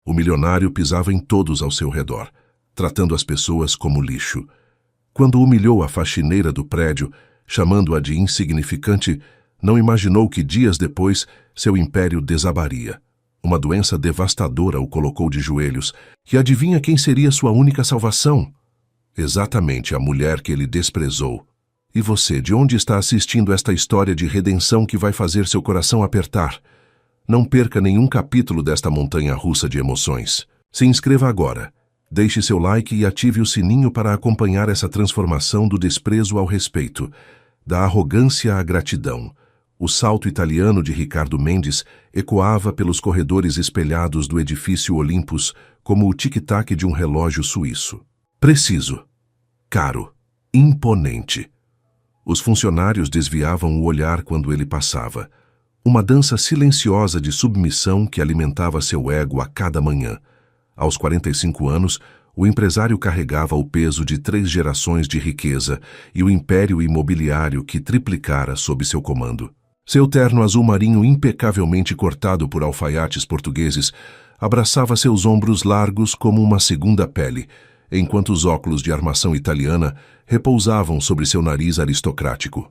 O milionário pisava em todos ao seu redor, tratando as pessoas como lixo. Quando humilhou a faxineira do prédio, chamando-a de insignificante, não imaginou que dias depois seu império desabaria. Uma doença devastadora o colocou de joelhos, e adivinha quem seria sua única salvação? Exatamente a mulher que ele desprezou. E você, de onde está assistindo esta história de redenção que vai fazer seu coração apertar? Não perca nenhum capítulo desta montanha-russa de emoções. Se inscreva agora. Deixe seu like e ative o sininho para acompanhar essa transformação do desprezo ao respeito, da arrogância à gratidão. O salto italiano de Ricardo Mendes ecoava pelos corredores espelhados do edifício Olympus como o tic-tac de um relógio suíço. Preciso. Caro. Imponente. Os funcionários desviavam o olhar quando ele passava. Uma dança silenciosa de submissão que alimentava seu ego a cada manhã. Aos 45 anos, o empresário carregava o peso de 3 gerações de riqueza e o império imobiliário que triplicara sob seu comando. Seu terno azul marinho impecavelmente cortado por alfaiates portugueses abraçava seus ombros largos como uma segunda pele, enquanto os óculos de armação italiana repousavam sobre seu nariz aristocrático.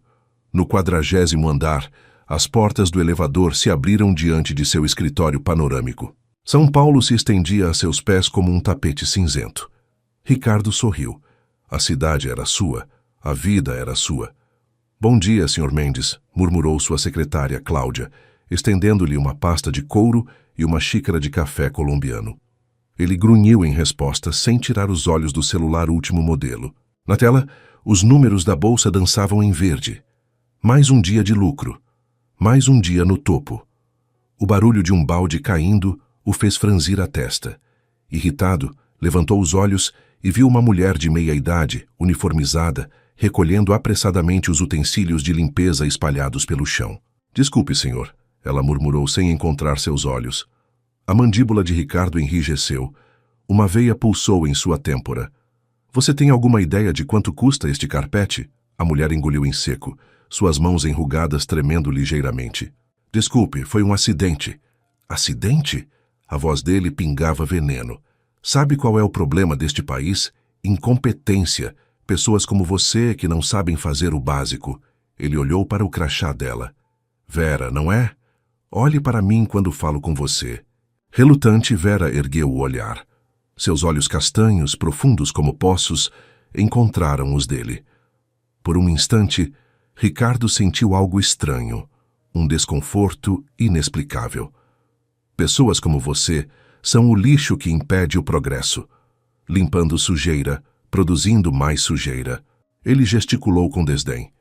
No 40º andar, as portas do elevador se abriram diante de seu escritório panorâmico. São Paulo se estendia a seus pés como um tapete cinzento. Ricardo sorriu. A cidade era sua, a vida era sua. Bom dia, Sr. Mendes, murmurou sua secretária, Cláudia, estendendo-lhe uma pasta de couro e uma xícara de café colombiano. Ele grunhiu em resposta, sem tirar os olhos do celular último modelo. Na tela, os números da bolsa dançavam em verde. Mais um dia de lucro. Mais um dia no topo. O barulho de um balde caindo o fez franzir a testa. Irritado, levantou os olhos e viu uma mulher de meia-idade, uniformizada, recolhendo apressadamente os utensílios de limpeza espalhados pelo chão. Desculpe, senhor, ela murmurou sem encontrar seus olhos. A mandíbula de Ricardo enrijeceu. Uma veia pulsou em sua têmpora. Você tem alguma ideia de quanto custa este carpete? A mulher engoliu em seco, suas mãos enrugadas tremendo ligeiramente. Desculpe, foi um acidente. Acidente? A voz dele pingava veneno. Sabe qual é o problema deste país? Incompetência. Pessoas como você que não sabem fazer o básico. Ele olhou para o crachá dela. Vera, não é? Olhe para mim quando falo com você. Relutante, Vera ergueu o olhar. Seus olhos castanhos, profundos como poços, encontraram os dele. Por um instante, Ricardo sentiu algo estranho, um desconforto inexplicável. Pessoas como você são o lixo que impede o progresso. Limpando sujeira, produzindo mais sujeira. Ele gesticulou com desdém.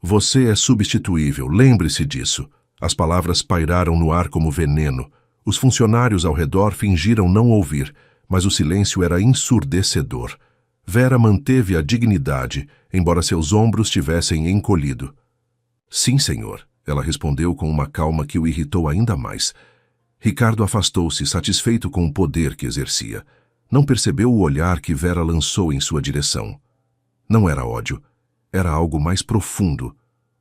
Você é substituível, lembre-se disso. As palavras pairaram no ar como veneno. Os funcionários ao redor fingiram não ouvir, mas o silêncio era ensurdecedor. Vera manteve a dignidade, embora seus ombros tivessem encolhido. Sim, senhor, ela respondeu com uma calma que o irritou ainda mais. Ricardo afastou-se, satisfeito com o poder que exercia. Não percebeu o olhar que Vera lançou em sua direção. Não era ódio, era algo mais profundo,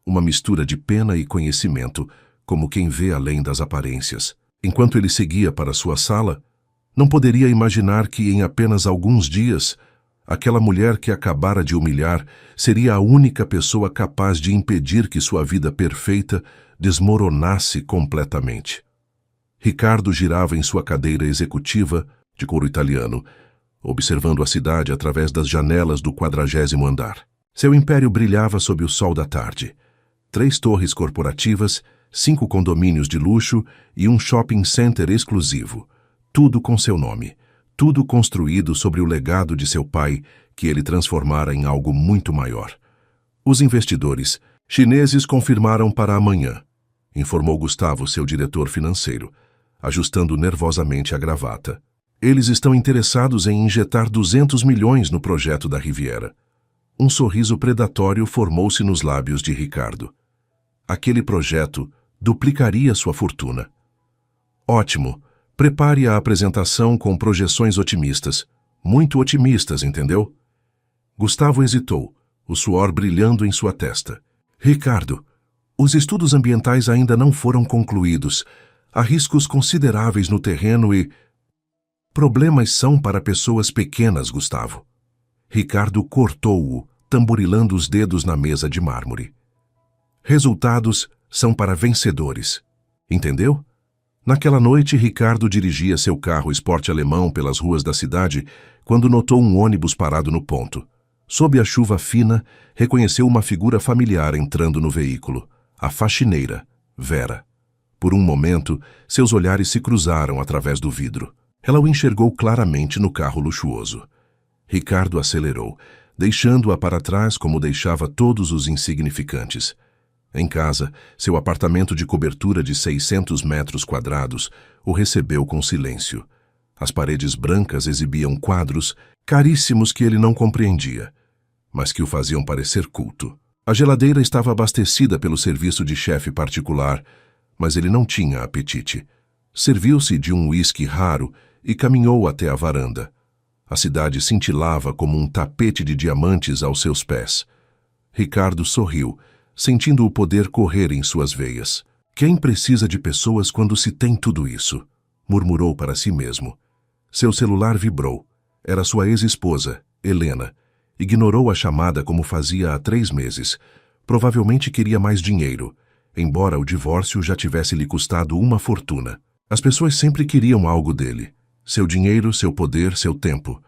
uma mistura de pena e conhecimento, como quem vê além das aparências. Enquanto ele seguia para sua sala, não poderia imaginar que em apenas alguns dias, aquela mulher que acabara de humilhar seria a única pessoa capaz de impedir que sua vida perfeita desmoronasse completamente. Ricardo girava em sua cadeira executiva, de couro italiano, observando a cidade através das janelas do 40º andar. Seu império brilhava sob o sol da tarde. 3 torres corporativas, 5 condomínios de luxo e um shopping center exclusivo. Tudo com seu nome. Tudo construído sobre o legado de seu pai, que ele transformara em algo muito maior. Os investidores chineses confirmaram para amanhã, informou Gustavo, seu diretor financeiro, ajustando nervosamente a gravata. Eles estão interessados em injetar 200 milhões no projeto da Riviera. Um sorriso predatório formou-se nos lábios de Ricardo. Aquele projeto duplicaria sua fortuna. Ótimo. Prepare a apresentação com projeções otimistas. Muito otimistas, entendeu? Gustavo hesitou, o suor brilhando em sua testa. Ricardo, os estudos ambientais ainda não foram concluídos. Há riscos consideráveis no terreno e... Problemas são para pessoas pequenas, Gustavo. Ricardo cortou-o, tamborilando os dedos na mesa de mármore. Resultados são para vencedores. Entendeu? Naquela noite, Ricardo dirigia seu carro esporte alemão pelas ruas da cidade quando notou um ônibus parado no ponto. Sob a chuva fina, reconheceu uma figura familiar entrando no veículo, a faxineira, Vera. Por um momento, seus olhares se cruzaram através do vidro. Ela o enxergou claramente no carro luxuoso. Ricardo acelerou, deixando-a para trás como deixava todos os insignificantes. Em casa, seu apartamento de cobertura de 600 metros quadrados o recebeu com silêncio. As paredes brancas exibiam quadros caríssimos que ele não compreendia, mas que o faziam parecer culto. A geladeira estava abastecida pelo serviço de chefe particular, mas ele não tinha apetite. Serviu-se de um uísque raro e caminhou até a varanda. A cidade cintilava como um tapete de diamantes aos seus pés. Ricardo sorriu, sentindo o poder correr em suas veias. Quem precisa de pessoas quando se tem tudo isso? Murmurou para si mesmo. Seu celular vibrou. Era sua ex-esposa, Helena. Ignorou a chamada como fazia há 3 meses. Provavelmente queria mais dinheiro, embora o divórcio já tivesse lhe custado uma fortuna. As pessoas sempre queriam algo dele. Seu dinheiro, seu poder, seu tempo.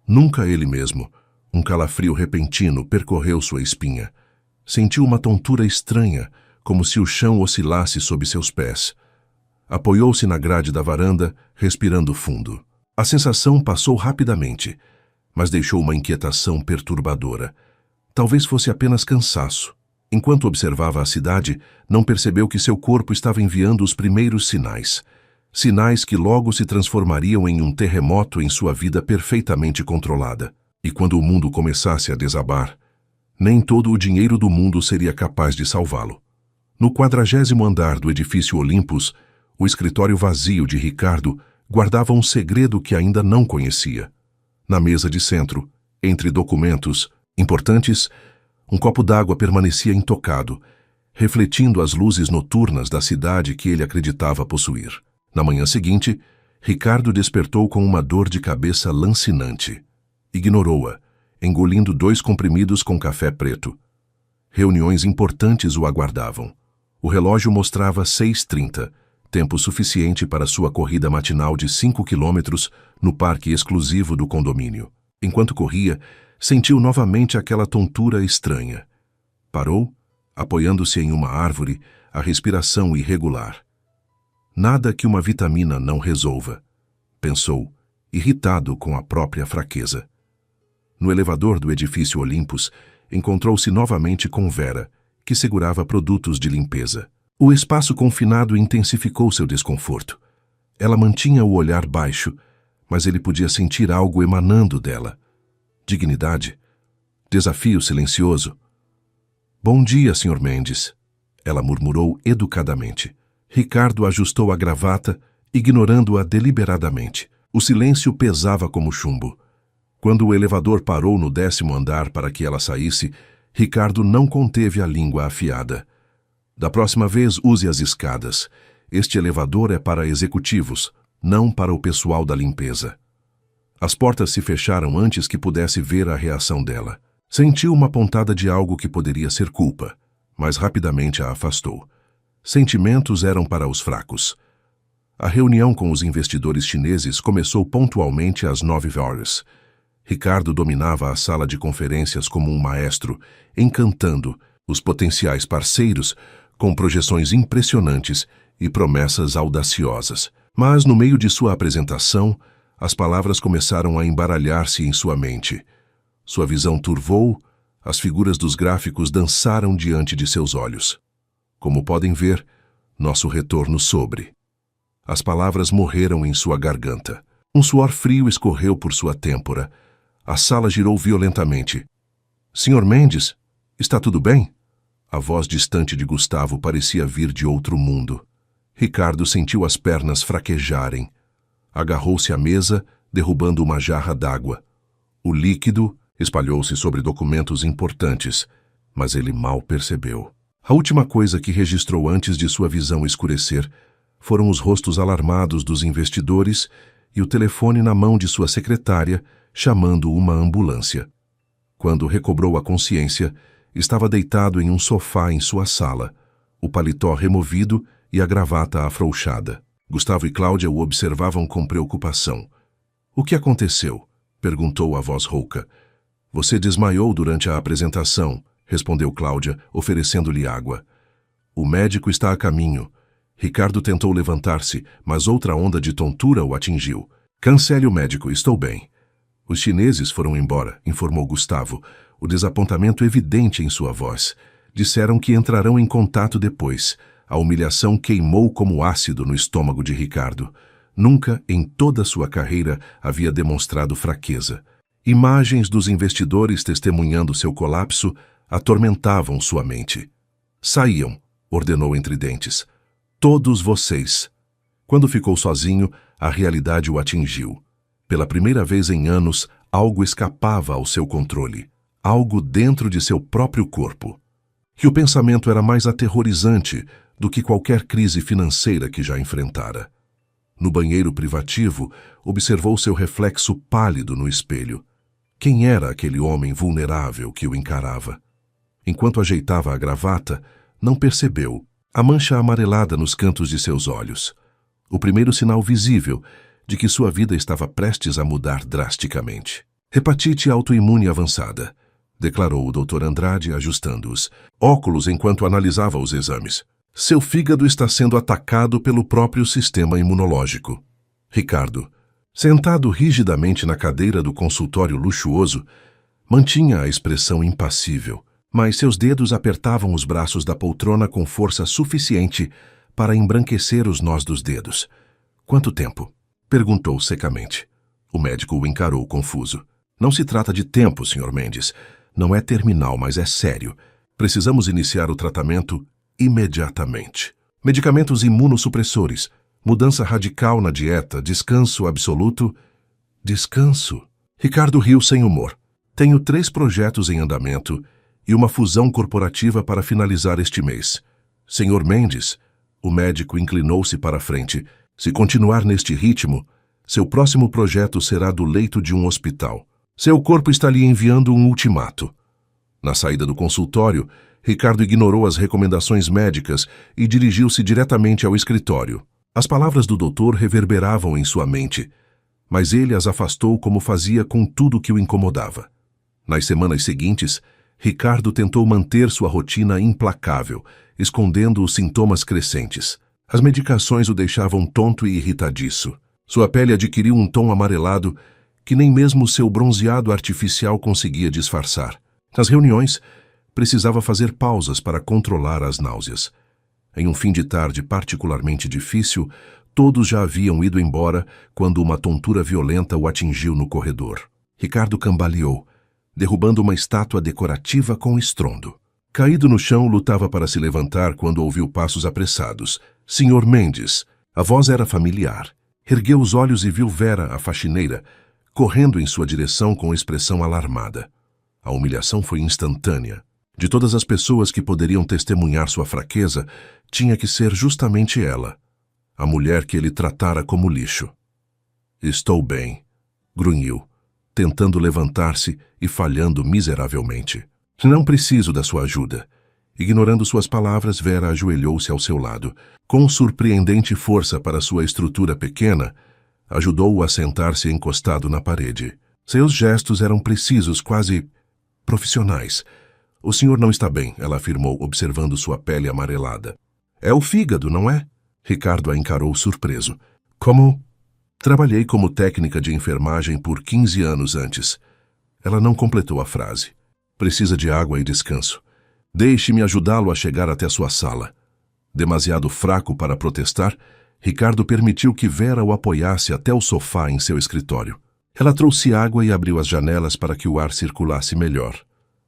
Nunca ele mesmo. Um calafrio repentino percorreu sua espinha. Sentiu uma tontura estranha, como se o chão oscilasse sob seus pés. Apoiou-se na grade da varanda, respirando fundo. A sensação passou rapidamente, mas deixou uma inquietação perturbadora. Talvez fosse apenas cansaço. Enquanto observava a cidade, não percebeu que seu corpo estava enviando os primeiros sinais. Sinais que logo se transformariam em um terremoto em sua vida perfeitamente controlada. E quando o mundo começasse a desabar, nem todo o dinheiro do mundo seria capaz de salvá-lo. No 40º andar do edifício Olympus, o escritório vazio de Ricardo guardava um segredo que ainda não conhecia. Na mesa de centro, entre documentos importantes, um copo d'água permanecia intocado, refletindo as luzes noturnas da cidade que ele acreditava possuir. Na manhã seguinte, Ricardo despertou com uma dor de cabeça lancinante. Ignorou-a, engolindo 2 comprimidos com café preto. Reuniões importantes o aguardavam. O relógio mostrava 6h30, tempo suficiente para sua corrida matinal de 5 quilômetros no parque exclusivo do condomínio. Enquanto corria, sentiu novamente aquela tontura estranha. Parou, apoiando-se em uma árvore, a respiração irregular. Nada que uma vitamina não resolva, pensou, irritado com a própria fraqueza. No elevador do edifício Olympus, encontrou-se novamente com Vera, que segurava produtos de limpeza. O espaço confinado intensificou seu desconforto. Ela mantinha o olhar baixo, mas ele podia sentir algo emanando dela. Dignidade. Desafio silencioso. Bom dia, Sr. Mendes, ela murmurou educadamente. Ricardo ajustou a gravata, ignorando-a deliberadamente. O silêncio pesava como chumbo. Quando o elevador parou no 10º andar para que ela saísse, Ricardo não conteve a língua afiada. Da próxima vez, use as escadas. Este elevador é para executivos, não para o pessoal da limpeza. As portas se fecharam antes que pudesse ver a reação dela. Sentiu uma pontada de algo que poderia ser culpa, mas rapidamente a afastou. Sentimentos eram para os fracos. A reunião com os investidores chineses começou pontualmente às 9h. Ricardo dominava a sala de conferências como um maestro, encantando os potenciais parceiros com projeções impressionantes e promessas audaciosas. Mas, no meio de sua apresentação, as palavras começaram a embaralhar-se em sua mente. Sua visão turvou, as figuras dos gráficos dançaram diante de seus olhos. Como podem ver, nosso retorno sobre. As palavras morreram em sua garganta. Um suor frio escorreu por sua têmpora. A sala girou violentamente. Sr. Mendes, está tudo bem? A voz distante de Gustavo parecia vir de outro mundo. Ricardo sentiu as pernas fraquejarem. Agarrou-se à mesa, derrubando uma jarra d'água. O líquido espalhou-se sobre documentos importantes, mas ele mal percebeu. A última coisa que registrou antes de sua visão escurecer foram os rostos alarmados dos investidores e o telefone na mão de sua secretária, chamando uma ambulância. Quando recobrou a consciência, estava deitado em um sofá em sua sala, o paletó removido e a gravata afrouxada. Gustavo e Cláudia o observavam com preocupação. "O que aconteceu?" perguntou a voz rouca. "Você desmaiou durante a apresentação", respondeu Cláudia, oferecendo-lhe água. "O médico está a caminho." Ricardo tentou levantar-se, mas outra onda de tontura o atingiu. "Cancele o médico, estou bem." "Os chineses foram embora", informou Gustavo, o desapontamento evidente em sua voz. "Disseram que entrarão em contato depois." A humilhação queimou como ácido no estômago de Ricardo. Nunca, em toda sua carreira, havia demonstrado fraqueza. Imagens dos investidores testemunhando seu colapso atormentavam sua mente. "Saiam", ordenou entre dentes. "Todos vocês." Quando ficou sozinho, a realidade o atingiu. Pela primeira vez em anos, algo escapava ao seu controle. Algo dentro de seu próprio corpo. E o pensamento era mais aterrorizante do que qualquer crise financeira que já enfrentara. No banheiro privativo, observou seu reflexo pálido no espelho. Quem era aquele homem vulnerável que o encarava? Enquanto ajeitava a gravata, não percebeu a mancha amarelada nos cantos de seus olhos. O primeiro sinal visível de que sua vida estava prestes a mudar drasticamente. "Hepatite autoimune avançada", declarou o Dr. Andrade, ajustando-os óculos enquanto analisava os exames. "Seu fígado está sendo atacado pelo próprio sistema imunológico." Ricardo, sentado rigidamente na cadeira do consultório luxuoso, mantinha a expressão impassível, mas seus dedos apertavam os braços da poltrona com força suficiente para embranquecer os nós dos dedos. "Quanto tempo?" perguntou secamente. O médico o encarou confuso. "Não se trata de tempo, Sr. Mendes. Não é terminal, mas é sério. Precisamos iniciar o tratamento imediatamente. Medicamentos imunossupressores, mudança radical na dieta, descanso absoluto." "Descanso?" Ricardo riu sem humor. "Tenho 3 projetos em andamento e uma fusão corporativa para finalizar este mês. Sr. Mendes," o médico inclinou-se para a frente, "se continuar neste ritmo, seu próximo projeto será do leito de um hospital. Seu corpo está lhe enviando um ultimato." Na saída do consultório, Ricardo ignorou as recomendações médicas e dirigiu-se diretamente ao escritório. As palavras do doutor reverberavam em sua mente, mas ele as afastou como fazia com tudo que o incomodava. Nas semanas seguintes, Ricardo tentou manter sua rotina implacável, escondendo os sintomas crescentes. As medicações o deixavam tonto e irritadiço. Sua pele adquiriu um tom amarelado que nem mesmo seu bronzeado artificial conseguia disfarçar. Nas reuniões, precisava fazer pausas para controlar as náuseas. Em um fim de tarde particularmente difícil, todos já haviam ido embora quando uma tontura violenta o atingiu no corredor. Ricardo cambaleou, derrubando uma estátua decorativa com estrondo. Caído no chão, lutava para se levantar quando ouviu passos apressados. "Sr. Mendes." A voz era familiar. Ergueu os olhos e viu Vera, a faxineira, correndo em sua direção com expressão alarmada. A humilhação foi instantânea. De todas as pessoas que poderiam testemunhar sua fraqueza, tinha que ser justamente ela, a mulher que ele tratara como lixo. "Estou bem", grunhiu, tentando levantar-se e falhando miseravelmente. "Não preciso da sua ajuda." Ignorando suas palavras, Vera ajoelhou-se ao seu lado. Com surpreendente força para sua estrutura pequena, ajudou-o a sentar-se encostado na parede. Seus gestos eram precisos, quase profissionais. "O senhor não está bem", ela afirmou, observando sua pele amarelada. "É o fígado, não é?" Ricardo a encarou surpreso. "Como?" "Trabalhei como técnica de enfermagem por 15 anos antes." Ela não completou a frase. "Precisa de água e descanso. Deixe-me ajudá-lo a chegar até sua sala." Demasiado fraco para protestar, Ricardo permitiu que Vera o apoiasse até o sofá em seu escritório. Ela trouxe água e abriu as janelas para que o ar circulasse melhor.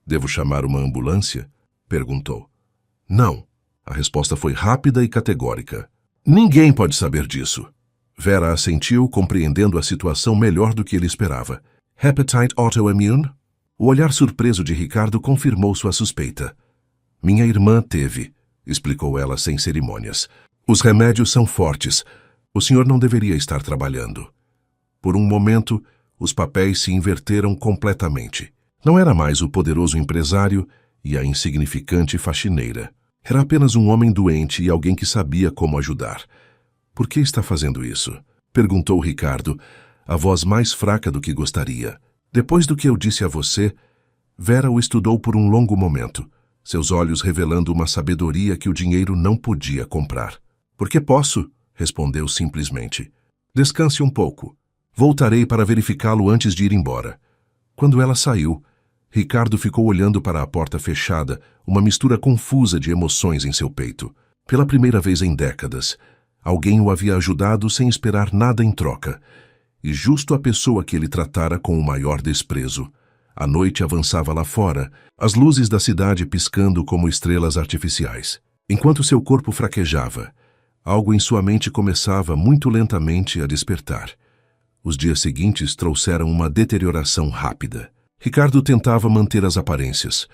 "Devo chamar uma ambulância?" perguntou. "Não." A resposta foi rápida e categórica. "Ninguém pode saber disso." Vera assentiu, compreendendo a situação melhor do que ele esperava. "Hepatite autoimmune?" O olhar surpreso de Ricardo confirmou sua suspeita. "Minha irmã teve", explicou ela sem cerimônias. "Os remédios são fortes. O senhor não deveria estar trabalhando." Por um momento, os papéis se inverteram completamente. Não era mais o poderoso empresário e a insignificante faxineira. Era apenas um homem doente e alguém que sabia como ajudar. Por que está fazendo isso? Perguntou Ricardo, a voz mais fraca do que gostaria. Depois do que eu disse a você, Vera o estudou por um longo momento, seus olhos revelando uma sabedoria que o dinheiro não podia comprar. Porque posso, respondeu simplesmente. Descanse um pouco. Voltarei para verificá-lo antes de ir embora. Quando ela saiu, Ricardo ficou olhando para a porta fechada, uma mistura confusa de emoções em seu peito. Pela primeira vez em décadas, alguém o havia ajudado sem esperar nada em troca. E justo a pessoa que ele tratara com o maior desprezo. A noite avançava lá fora, as luzes da cidade piscando como estrelas artificiais. Enquanto seu corpo fraquejava, algo em sua mente começava muito lentamente a despertar. Os dias seguintes trouxeram uma deterioração rápida. Ricardo tentava manter as aparências,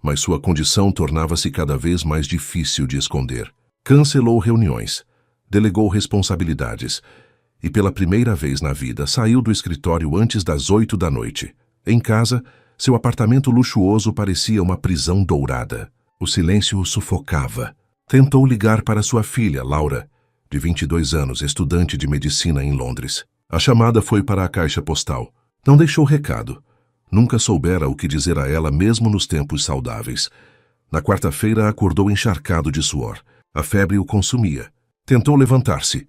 mas sua condição tornava-se cada vez mais difícil de esconder. Cancelou reuniões, delegou responsabilidades e, pela primeira vez na vida, saiu do escritório antes das 8 da noite. Em casa, seu apartamento luxuoso parecia uma prisão dourada. O silêncio o sufocava. Tentou ligar para sua filha, Laura, de 22 anos, estudante de medicina em Londres. A chamada foi para a caixa postal. Não deixou recado. Nunca soubera o que dizer a ela mesmo nos tempos saudáveis. Na quarta-feira acordou encharcado de suor. A febre o consumia. Tentou levantar-se,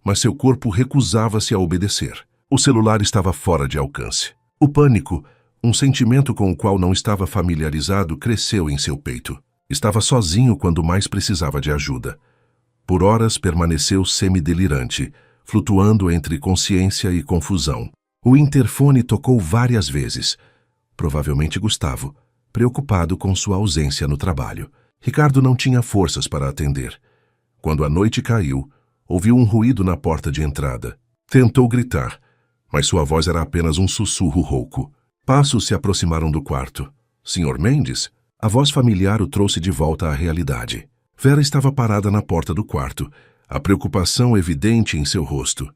mas seu corpo recusava-se a obedecer. O celular estava fora de alcance. O pânico, um sentimento com o qual não estava familiarizado, cresceu em seu peito. Estava sozinho quando mais precisava de ajuda. Por horas permaneceu semidelirante, flutuando entre consciência e confusão. O interfone tocou várias vezes. Provavelmente Gustavo, preocupado com sua ausência no trabalho. Ricardo não tinha forças para atender. Quando a noite caiu, ouviu um ruído na porta de entrada. Tentou gritar, mas sua voz era apenas um sussurro rouco. Passos se aproximaram do quarto. Sr. Mendes? A voz familiar o trouxe de volta à realidade. Vera estava parada na porta do quarto, a preocupação evidente em seu rosto.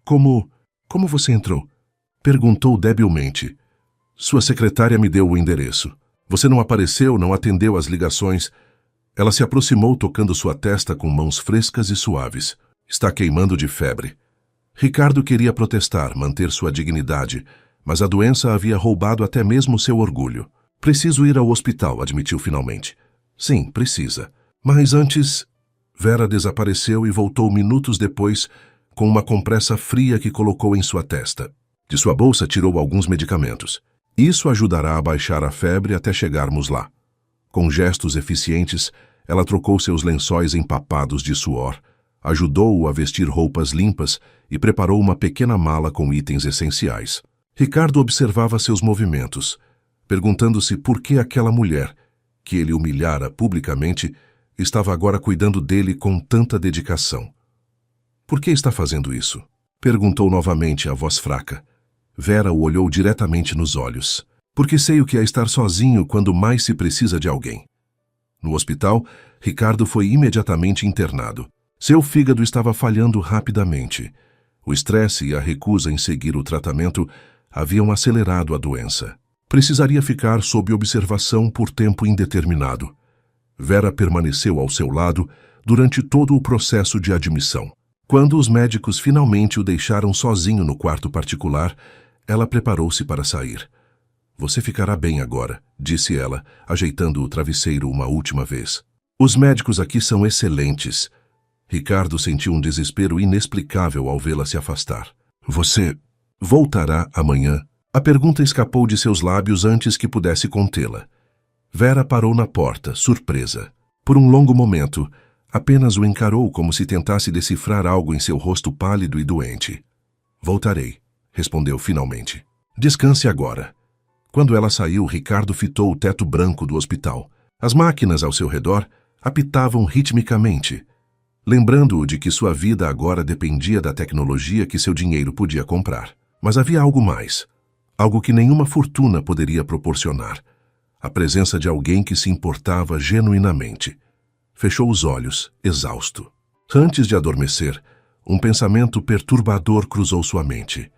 Como você entrou? Perguntou debilmente. Sua secretária me deu o endereço. Você não apareceu, não atendeu às ligações. Ela se aproximou tocando sua testa com mãos frescas e suaves. Está queimando de febre. Ricardo queria protestar, manter sua dignidade, mas a doença havia roubado até mesmo seu orgulho. Preciso ir ao hospital, admitiu finalmente. Sim, precisa. Mas antes... Vera desapareceu e voltou minutos depois com uma compressa fria que colocou em sua testa. De sua bolsa tirou alguns medicamentos. Isso ajudará a baixar a febre até chegarmos lá. Com gestos eficientes, ela trocou seus lençóis empapados de suor, ajudou-o a vestir roupas limpas e preparou uma pequena mala com itens essenciais. Ricardo observava seus movimentos, perguntando-se por que aquela mulher, que ele humilhara publicamente, estava agora cuidando dele com tanta dedicação. Por que está fazendo isso? Perguntou novamente a voz fraca. Vera o olhou diretamente nos olhos. Porque sei o que é estar sozinho quando mais se precisa de alguém. No hospital, Ricardo foi imediatamente internado. Seu fígado estava falhando rapidamente. O estresse e a recusa em seguir o tratamento haviam acelerado a doença. Precisaria ficar sob observação por tempo indeterminado. Vera permaneceu ao seu lado durante todo o processo de admissão. Quando os médicos finalmente o deixaram sozinho no quarto particular, ela preparou-se para sair. Você ficará bem agora, disse ela, ajeitando o travesseiro uma última vez. Os médicos aqui são excelentes. Ricardo sentiu um desespero inexplicável ao vê-la se afastar. Você voltará amanhã? A pergunta escapou de seus lábios antes que pudesse contê-la. Vera parou na porta, surpresa. Por um longo momento, apenas o encarou como se tentasse decifrar algo em seu rosto pálido e doente. Voltarei, respondeu finalmente. Descanse agora. Quando ela saiu, Ricardo fitou o teto branco do hospital. As máquinas ao seu redor apitavam ritmicamente, lembrando-o de que sua vida agora dependia da tecnologia que seu dinheiro podia comprar. Mas havia algo mais, algo que nenhuma fortuna poderia proporcionar. A presença de alguém que se importava genuinamente. Fechou os olhos, exausto. Antes de adormecer, um pensamento perturbador cruzou sua mente.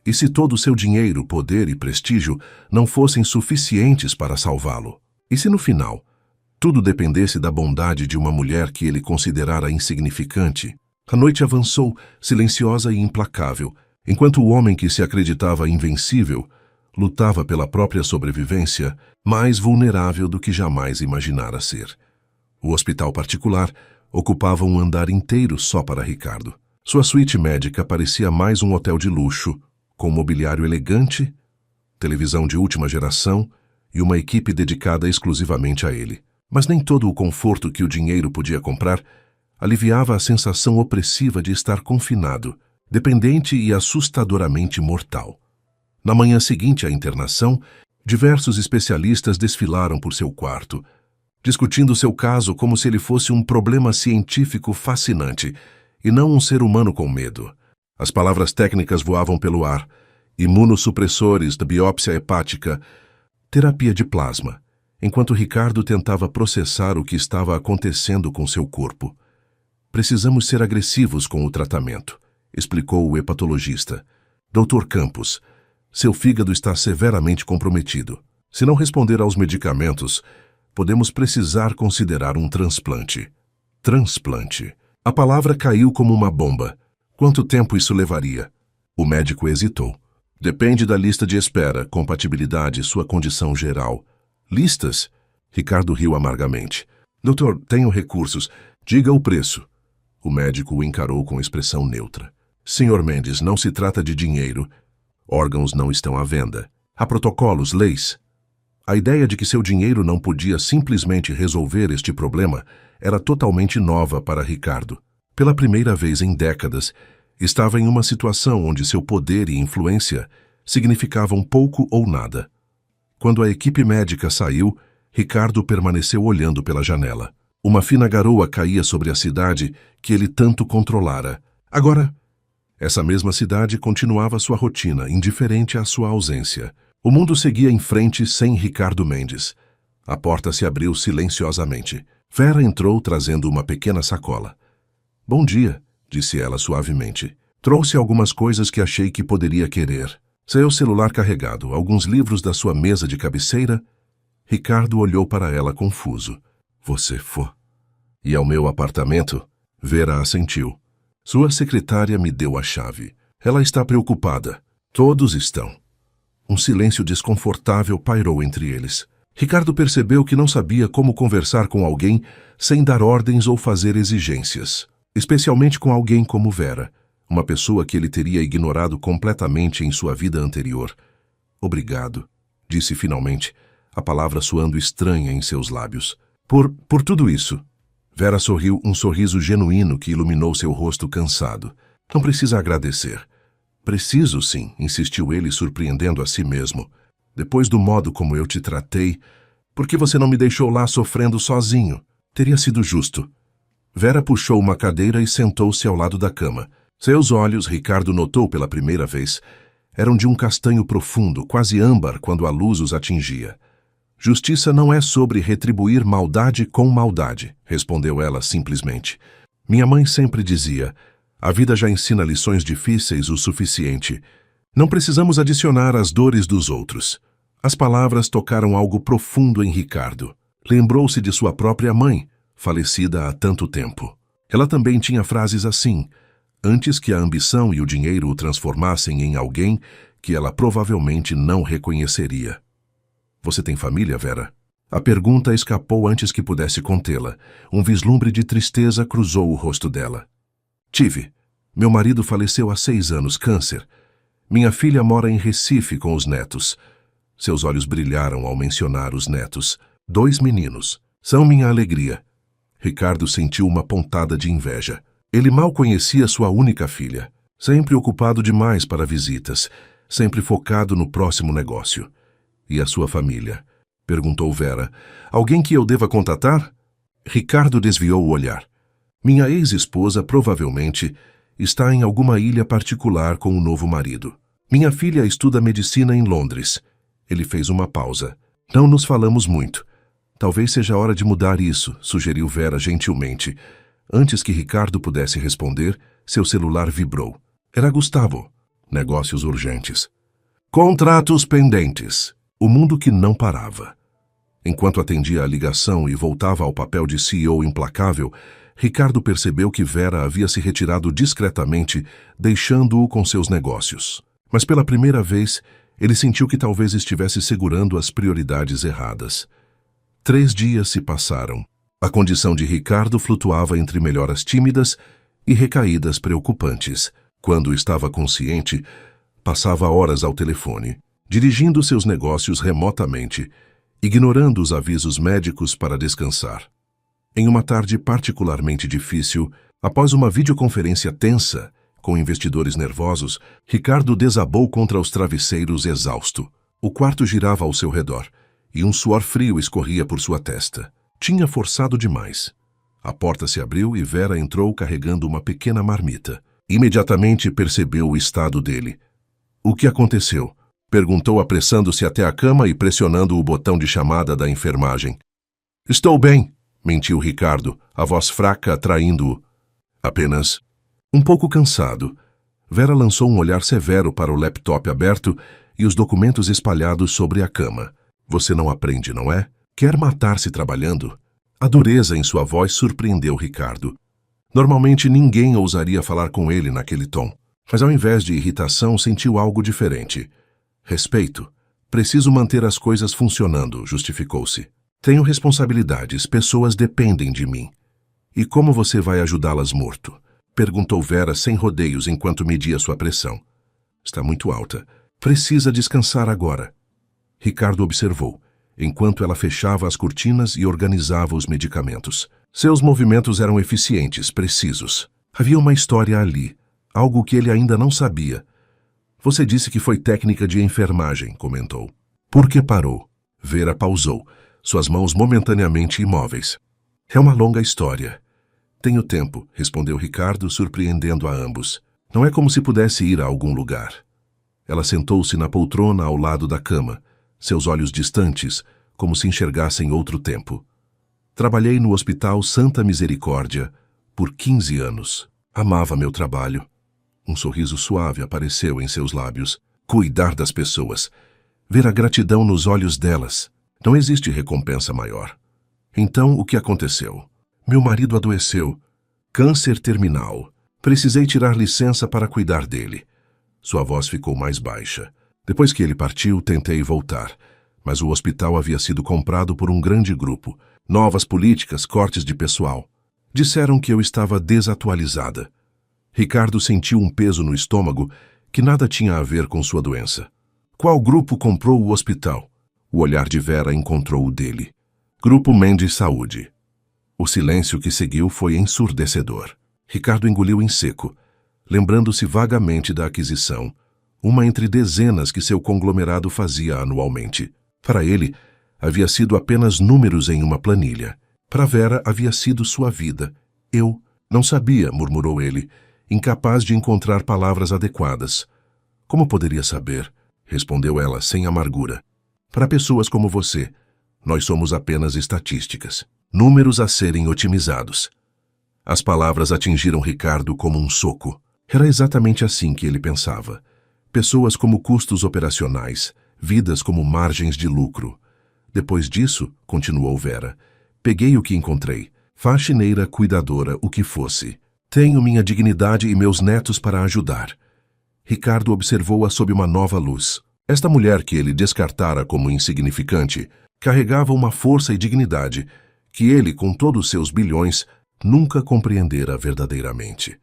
E se todo o seu dinheiro, poder e prestígio não fossem suficientes para salvá-lo? E se no final, tudo dependesse da bondade de uma mulher que ele considerara insignificante? A noite avançou, silenciosa e implacável, enquanto o homem que se acreditava invencível lutava pela própria sobrevivência, mais vulnerável do que jamais imaginara ser. O hospital particular ocupava um andar inteiro só para Ricardo. Sua suíte médica parecia mais um hotel de luxo, com mobiliário elegante, televisão de última geração e uma equipe dedicada exclusivamente a ele. Mas nem todo o conforto que o dinheiro podia comprar aliviava a sensação opressiva de estar confinado, dependente e assustadoramente mortal. Na manhã seguinte à internação, diversos especialistas desfilaram por seu quarto, discutindo seu caso como se ele fosse um problema científico fascinante e não um ser humano com medo. As palavras técnicas voavam pelo ar: imunossupressores da biópsia hepática, terapia de plasma, enquanto Ricardo tentava processar o que estava acontecendo com seu corpo. Precisamos ser agressivos com o tratamento, explicou o hepatologista. Dr. Campos, seu fígado está severamente comprometido. Se não responder aos medicamentos, podemos precisar considerar um transplante. Transplante. A palavra caiu como uma bomba. Quanto tempo isso levaria? O médico hesitou. Depende da lista de espera, compatibilidade, sua condição geral. Listas? Ricardo riu amargamente. Doutor, tenho recursos. Diga o preço. O médico o encarou com expressão neutra. Senhor Mendes, não se trata de dinheiro. Órgãos não estão à venda. Há protocolos, leis. A ideia de que seu dinheiro não podia simplesmente resolver este problema era totalmente nova para Ricardo. Pela primeira vez em décadas, estava em uma situação onde seu poder e influência significavam pouco ou nada. Quando a equipe médica saiu, Ricardo permaneceu olhando pela janela. Uma fina garoa caía sobre a cidade que ele tanto controlara. Agora, essa mesma cidade continuava sua rotina, indiferente à sua ausência. O mundo seguia em frente sem Ricardo Mendes. A porta se abriu silenciosamente. Vera entrou trazendo uma pequena sacola. Bom dia, disse ela suavemente. Trouxe algumas coisas que achei que poderia querer. Seu celular carregado, alguns livros da sua mesa de cabeceira. Ricardo olhou para ela confuso. Você foi? E ao meu apartamento? Vera assentiu. Sua secretária me deu a chave. Ela está preocupada. Todos estão. Um silêncio desconfortável pairou entre eles. Ricardo percebeu que não sabia como conversar com alguém sem dar ordens ou fazer exigências. Especialmente com alguém como Vera, uma pessoa que ele teria ignorado completamente em sua vida anterior. Obrigado, disse finalmente, a palavra soando estranha em seus lábios. Por tudo isso. Vera sorriu, um sorriso genuíno que iluminou seu rosto cansado. Não precisa agradecer. Preciso sim, insistiu ele, surpreendendo a si mesmo. Depois do modo como eu te tratei, por que você não me deixou lá sofrendo sozinho? Teria sido justo. Vera puxou uma cadeira e sentou-se ao lado da cama. Seus olhos, Ricardo notou pela primeira vez, eram de um castanho profundo, quase âmbar quando a luz os atingia. Justiça não é sobre retribuir maldade com maldade, respondeu ela simplesmente. Minha mãe sempre dizia, a vida já ensina lições difíceis o suficiente. Não precisamos adicionar às dores dos outros. As palavras tocaram algo profundo em Ricardo. Lembrou-se de sua própria mãe, falecida há tanto tempo. Ela também tinha frases assim, antes que a ambição e o dinheiro o transformassem em alguém que ela provavelmente não reconheceria. Você tem família, Vera? A pergunta escapou antes que pudesse contê-la. Um vislumbre de tristeza cruzou o rosto dela. Tive. Meu marido faleceu há 6 anos, câncer. Minha filha mora em Recife com os netos. Seus olhos brilharam ao mencionar os netos. 2 meninos. São minha alegria. Ricardo sentiu uma pontada de inveja. Ele mal conhecia sua única filha. Sempre ocupado demais para visitas. Sempre focado no próximo negócio. E a sua família? Perguntou Vera. Alguém que eu deva contatar? Ricardo desviou o olhar. Minha ex-esposa provavelmente está em alguma ilha particular com um novo marido. Minha filha estuda medicina em Londres. Ele fez uma pausa. Não nos falamos muito. Talvez seja hora de mudar isso, sugeriu Vera gentilmente. Antes que Ricardo pudesse responder, seu celular vibrou. Era Gustavo. negócios urgentes. Contratos pendentes. O mundo que não parava. Enquanto atendia a ligação e voltava ao papel de CEO implacável, Ricardo percebeu que Vera havia se retirado discretamente, deixando-o com seus negócios. Mas pela primeira vez, ele sentiu que talvez estivesse segurando as prioridades erradas. 3 dias se passaram. A condição de Ricardo flutuava entre melhoras tímidas e recaídas preocupantes. Quando estava consciente, passava horas ao telefone, dirigindo seus negócios remotamente, ignorando os avisos médicos para descansar. Em uma tarde particularmente difícil, após uma videoconferência tensa, com investidores nervosos, Ricardo desabou contra os travesseiros exausto. O quarto girava ao seu redor, e um suor frio escorria por sua testa. Tinha forçado demais. A porta se abriu e Vera entrou carregando uma pequena marmita. Imediatamente percebeu o estado dele. O que aconteceu? Perguntou apressando-se até a cama e pressionando o botão de chamada da enfermagem. Estou bem, mentiu Ricardo, a voz fraca atraindo-o. Apenas um pouco cansado. Vera lançou um olhar severo para o laptop aberto e os documentos espalhados sobre a cama. Você não aprende, não é? Quer matar-se trabalhando? A dureza em sua voz surpreendeu Ricardo. Normalmente ninguém ousaria falar com ele naquele tom, mas ao invés de irritação sentiu algo diferente. Respeito. Preciso manter as coisas funcionando, justificou-se. Tenho responsabilidades, pessoas dependem de mim. E como você vai ajudá-las morto? Perguntou Vera sem rodeios enquanto media sua pressão. Está muito alta. Precisa descansar agora. Ricardo observou, enquanto ela fechava as cortinas e organizava os medicamentos. Seus movimentos eram eficientes, precisos. Havia uma história ali, algo que ele ainda não sabia. Você disse que foi técnica de enfermagem, comentou. Por que parou? Vera pausou, suas mãos momentaneamente imóveis. É uma longa história. Tenho tempo, respondeu Ricardo, surpreendendo a ambos. Não é como se pudesse ir a algum lugar. Ela sentou-se na poltrona ao lado da cama, seus olhos distantes, como se enxergassem outro tempo. Trabalhei no Hospital Santa Misericórdia por 15 anos. Amava meu trabalho. Um sorriso suave apareceu em seus lábios. Cuidar das pessoas. Ver a gratidão nos olhos delas. Não existe recompensa maior. Então, o que aconteceu? Meu marido adoeceu. Câncer terminal. Precisei tirar licença para cuidar dele. Sua voz ficou mais baixa. Depois que ele partiu, tentei voltar. Mas o hospital havia sido comprado por um grande grupo. Novas políticas, cortes de pessoal. Disseram que eu estava desatualizada. Ricardo sentiu um peso no estômago que nada tinha a ver com sua doença. Qual grupo comprou o hospital? O olhar de Vera encontrou o dele. Grupo Mendes Saúde. O silêncio que seguiu foi ensurdecedor. Ricardo engoliu em seco, lembrando-se vagamente da aquisição, uma entre dezenas que seu conglomerado fazia anualmente. Para ele, havia sido apenas números em uma planilha. Para Vera, havia sido sua vida. Eu não sabia, murmurou ele, incapaz de encontrar palavras adequadas. Como poderia saber? Respondeu ela sem amargura. Para pessoas como você, nós somos apenas estatísticas, números a serem otimizados. As palavras atingiram Ricardo como um soco. Era exatamente assim que ele pensava. Pessoas como custos operacionais, vidas como margens de lucro. Depois disso, continuou Vera, peguei o que encontrei, faxineira, cuidadora, o que fosse. Tenho minha dignidade e meus netos para ajudar. Ricardo observou-a sob uma nova luz. Esta mulher que ele descartara como insignificante, carregava uma força e dignidade que ele, com todos seus bilhões, nunca compreendera verdadeiramente.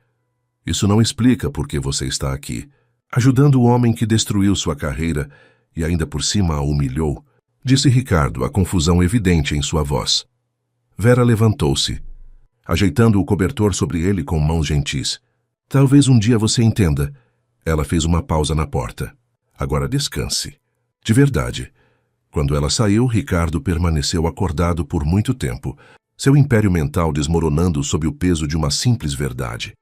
Isso não explica por que você está aqui, ajudando o homem que destruiu sua carreira e ainda por cima a humilhou, disse Ricardo, a confusão evidente em sua voz. Vera levantou-se, ajeitando o cobertor sobre ele com mãos gentis. Talvez um dia você entenda. Ela fez uma pausa na porta. Agora descanse. De verdade. Quando ela saiu, Ricardo permaneceu acordado por muito tempo, seu império mental desmoronando sob o peso de uma simples verdade.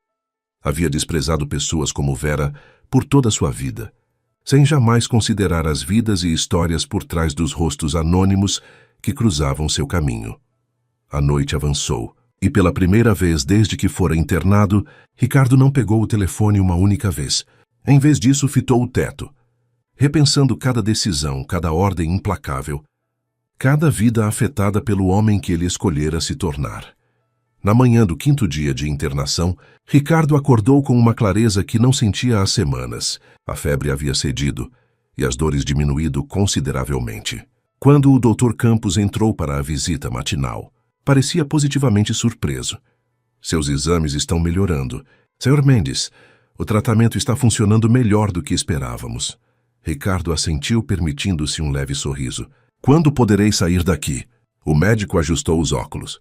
Havia desprezado pessoas como Vera por toda a sua vida, sem jamais considerar as vidas e histórias por trás dos rostos anônimos que cruzavam seu caminho. A noite avançou, e pela primeira vez desde que fora internado, Ricardo não pegou o telefone uma única vez. Em vez disso, fitou o teto, repensando cada decisão, cada ordem implacável, cada vida afetada pelo homem que ele escolhera se tornar. Na manhã do 5º dia de internação, Ricardo acordou com uma clareza que não sentia há semanas. A febre havia cedido e as dores diminuído consideravelmente. Quando o Dr. Campos entrou para a visita matinal, parecia positivamente surpreso. Seus exames estão melhorando. Sr. Mendes, o tratamento está funcionando melhor do que esperávamos. Ricardo assentiu, permitindo-se um leve sorriso. Quando poderei sair daqui? O médico ajustou os óculos.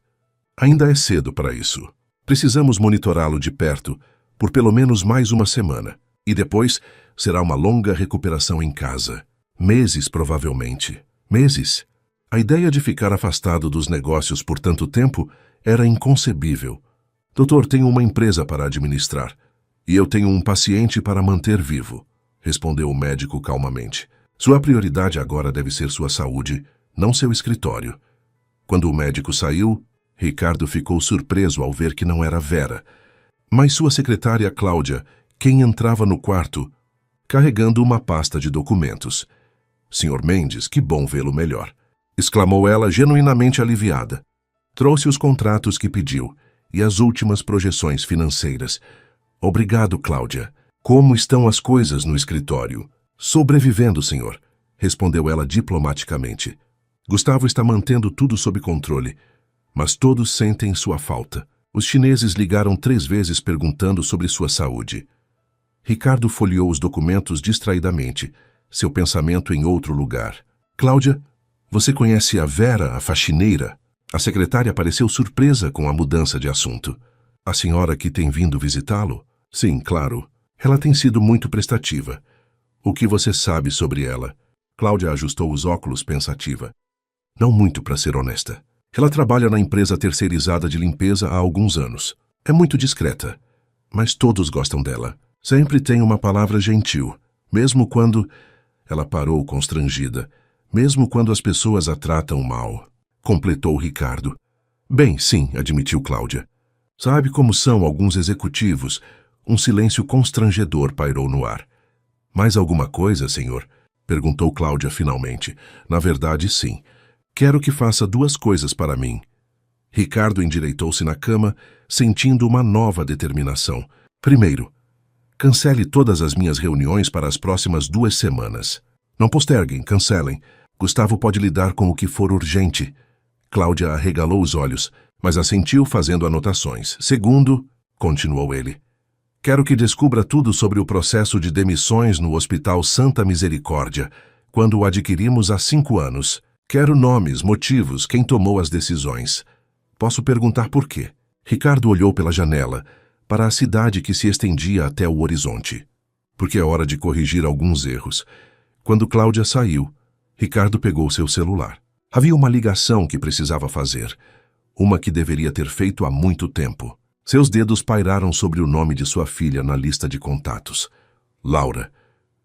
Ainda é cedo para isso. Precisamos monitorá-lo de perto por pelo menos mais uma semana. E depois será uma longa recuperação em casa. Meses, provavelmente. Meses. A ideia de ficar afastado dos negócios por tanto tempo era inconcebível. Doutor, tenho uma empresa para administrar. E eu tenho um paciente para manter vivo, respondeu o médico calmamente. Sua prioridade agora deve ser sua saúde, não seu escritório. Quando o médico saiu, Ricardo ficou surpreso ao ver que não era Vera, mas sua secretária Cláudia, quem entrava no quarto, carregando uma pasta de documentos. Sr. Mendes, que bom vê-lo melhor, exclamou ela genuinamente aliviada. Trouxe os contratos que pediu e as últimas projeções financeiras. Obrigado, Cláudia. Como estão as coisas no escritório? Sobrevivendo, senhor, respondeu ela diplomaticamente. Gustavo está mantendo tudo sob controle, mas todos sentem sua falta. Os chineses ligaram 3 vezes perguntando sobre sua saúde. Ricardo folheou os documentos distraidamente, seu pensamento em outro lugar. Cláudia, você conhece a Vera, a faxineira? A secretária pareceu surpresa com a mudança de assunto. A senhora que tem vindo visitá-lo? Sim, claro. Ela tem sido muito prestativa. O que você sabe sobre ela? Cláudia ajustou os óculos pensativa. Não muito, para ser honesta. Ela trabalha na empresa terceirizada de limpeza há alguns anos. É muito discreta, mas todos gostam dela. Sempre tem uma palavra gentil, mesmo quando... Ela parou constrangida, mesmo quando as pessoas a tratam mal. Completou Ricardo. Bem, sim, admitiu Cláudia. Sabe como são alguns executivos? Um silêncio constrangedor pairou no ar. Mais alguma coisa, senhor? Perguntou Cláudia finalmente. Na verdade, sim. Quero que faça 2 coisas para mim. Ricardo endireitou-se na cama, sentindo uma nova determinação. Primeiro, cancele todas as minhas reuniões para as próximas 2 semanas. Não posterguem, cancelem. Gustavo pode lidar com o que for urgente. Cláudia arregalou os olhos, mas assentiu fazendo anotações. Segundo, continuou ele, quero que descubra tudo sobre o processo de demissões no Hospital Santa Misericórdia, quando o adquirimos há 5 anos. Quero nomes, motivos, quem tomou as decisões. Posso perguntar por quê? Ricardo olhou pela janela, para a cidade que se estendia até o horizonte. Porque é hora de corrigir alguns erros. Quando Cláudia saiu, Ricardo pegou seu celular. Havia uma ligação que precisava fazer, uma que deveria ter feito há muito tempo. Seus dedos pairaram sobre o nome de sua filha na lista de contatos. Laura.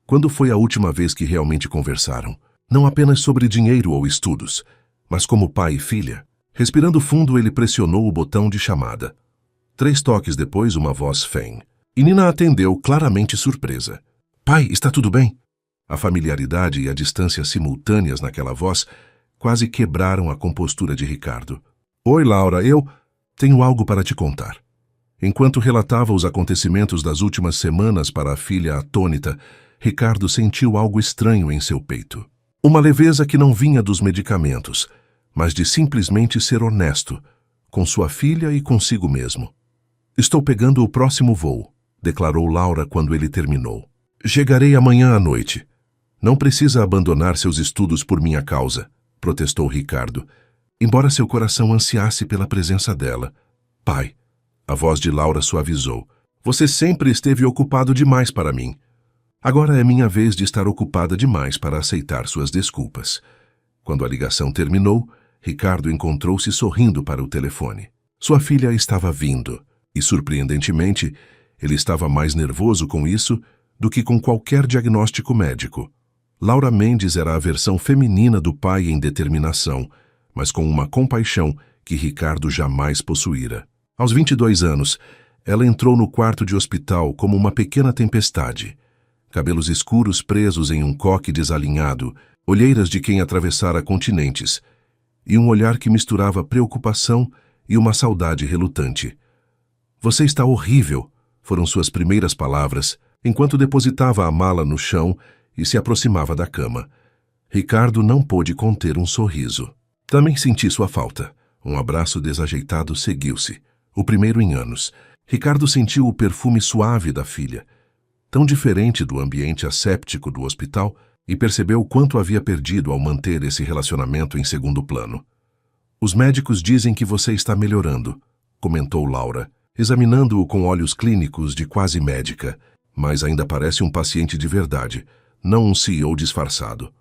Quando foi a última vez que realmente conversaram? Não apenas sobre dinheiro ou estudos, mas como pai e filha. Respirando fundo, ele pressionou o botão de chamada. 3 toques depois, uma voz fém. E Nina atendeu, claramente surpresa. Pai, está tudo bem? A familiaridade e a distância simultâneas naquela voz quase quebraram a compostura de Ricardo. Oi, Laura, eu tenho algo para te contar. Enquanto relatava os acontecimentos das últimas semanas para a filha atônita, Ricardo sentiu algo estranho em seu peito. Uma leveza que não vinha dos medicamentos, mas de simplesmente ser honesto, com sua filha e consigo mesmo. Estou pegando o próximo voo, declarou Laura quando ele terminou. Chegarei amanhã à noite. Não precisa abandonar seus estudos por minha causa, protestou Ricardo, embora seu coração ansiasse pela presença dela. Pai, a voz de Laura suavizou. Você sempre esteve ocupado demais para mim. Agora é minha vez de estar ocupada demais para aceitar suas desculpas. Quando a ligação terminou, Ricardo encontrou-se sorrindo para o telefone. Sua filha estava vindo, e surpreendentemente, ele estava mais nervoso com isso do que com qualquer diagnóstico médico. Laura Mendes era a versão feminina do pai em determinação, mas com uma compaixão que Ricardo jamais possuíra. Aos 22 anos, ela entrou no quarto de hospital como uma pequena tempestade. cabelos escuros presos em um coque desalinhado, olheiras de quem atravessara continentes, e um olhar que misturava preocupação e uma saudade relutante. "Você está horrível", foram suas primeiras palavras, enquanto depositava a mala no chão e se aproximava da cama. Ricardo não pôde conter um sorriso. "Também senti sua falta." Um abraço desajeitado seguiu-se, o primeiro em anos. Ricardo sentiu o perfume suave da filha, tão diferente do ambiente asséptico do hospital, e percebeu quanto havia perdido ao manter esse relacionamento em segundo plano. "Os médicos dizem que você está melhorando", comentou Laura, examinando-o com olhos clínicos de quase médica, "mas ainda parece um paciente de verdade, não um CEO disfarçado."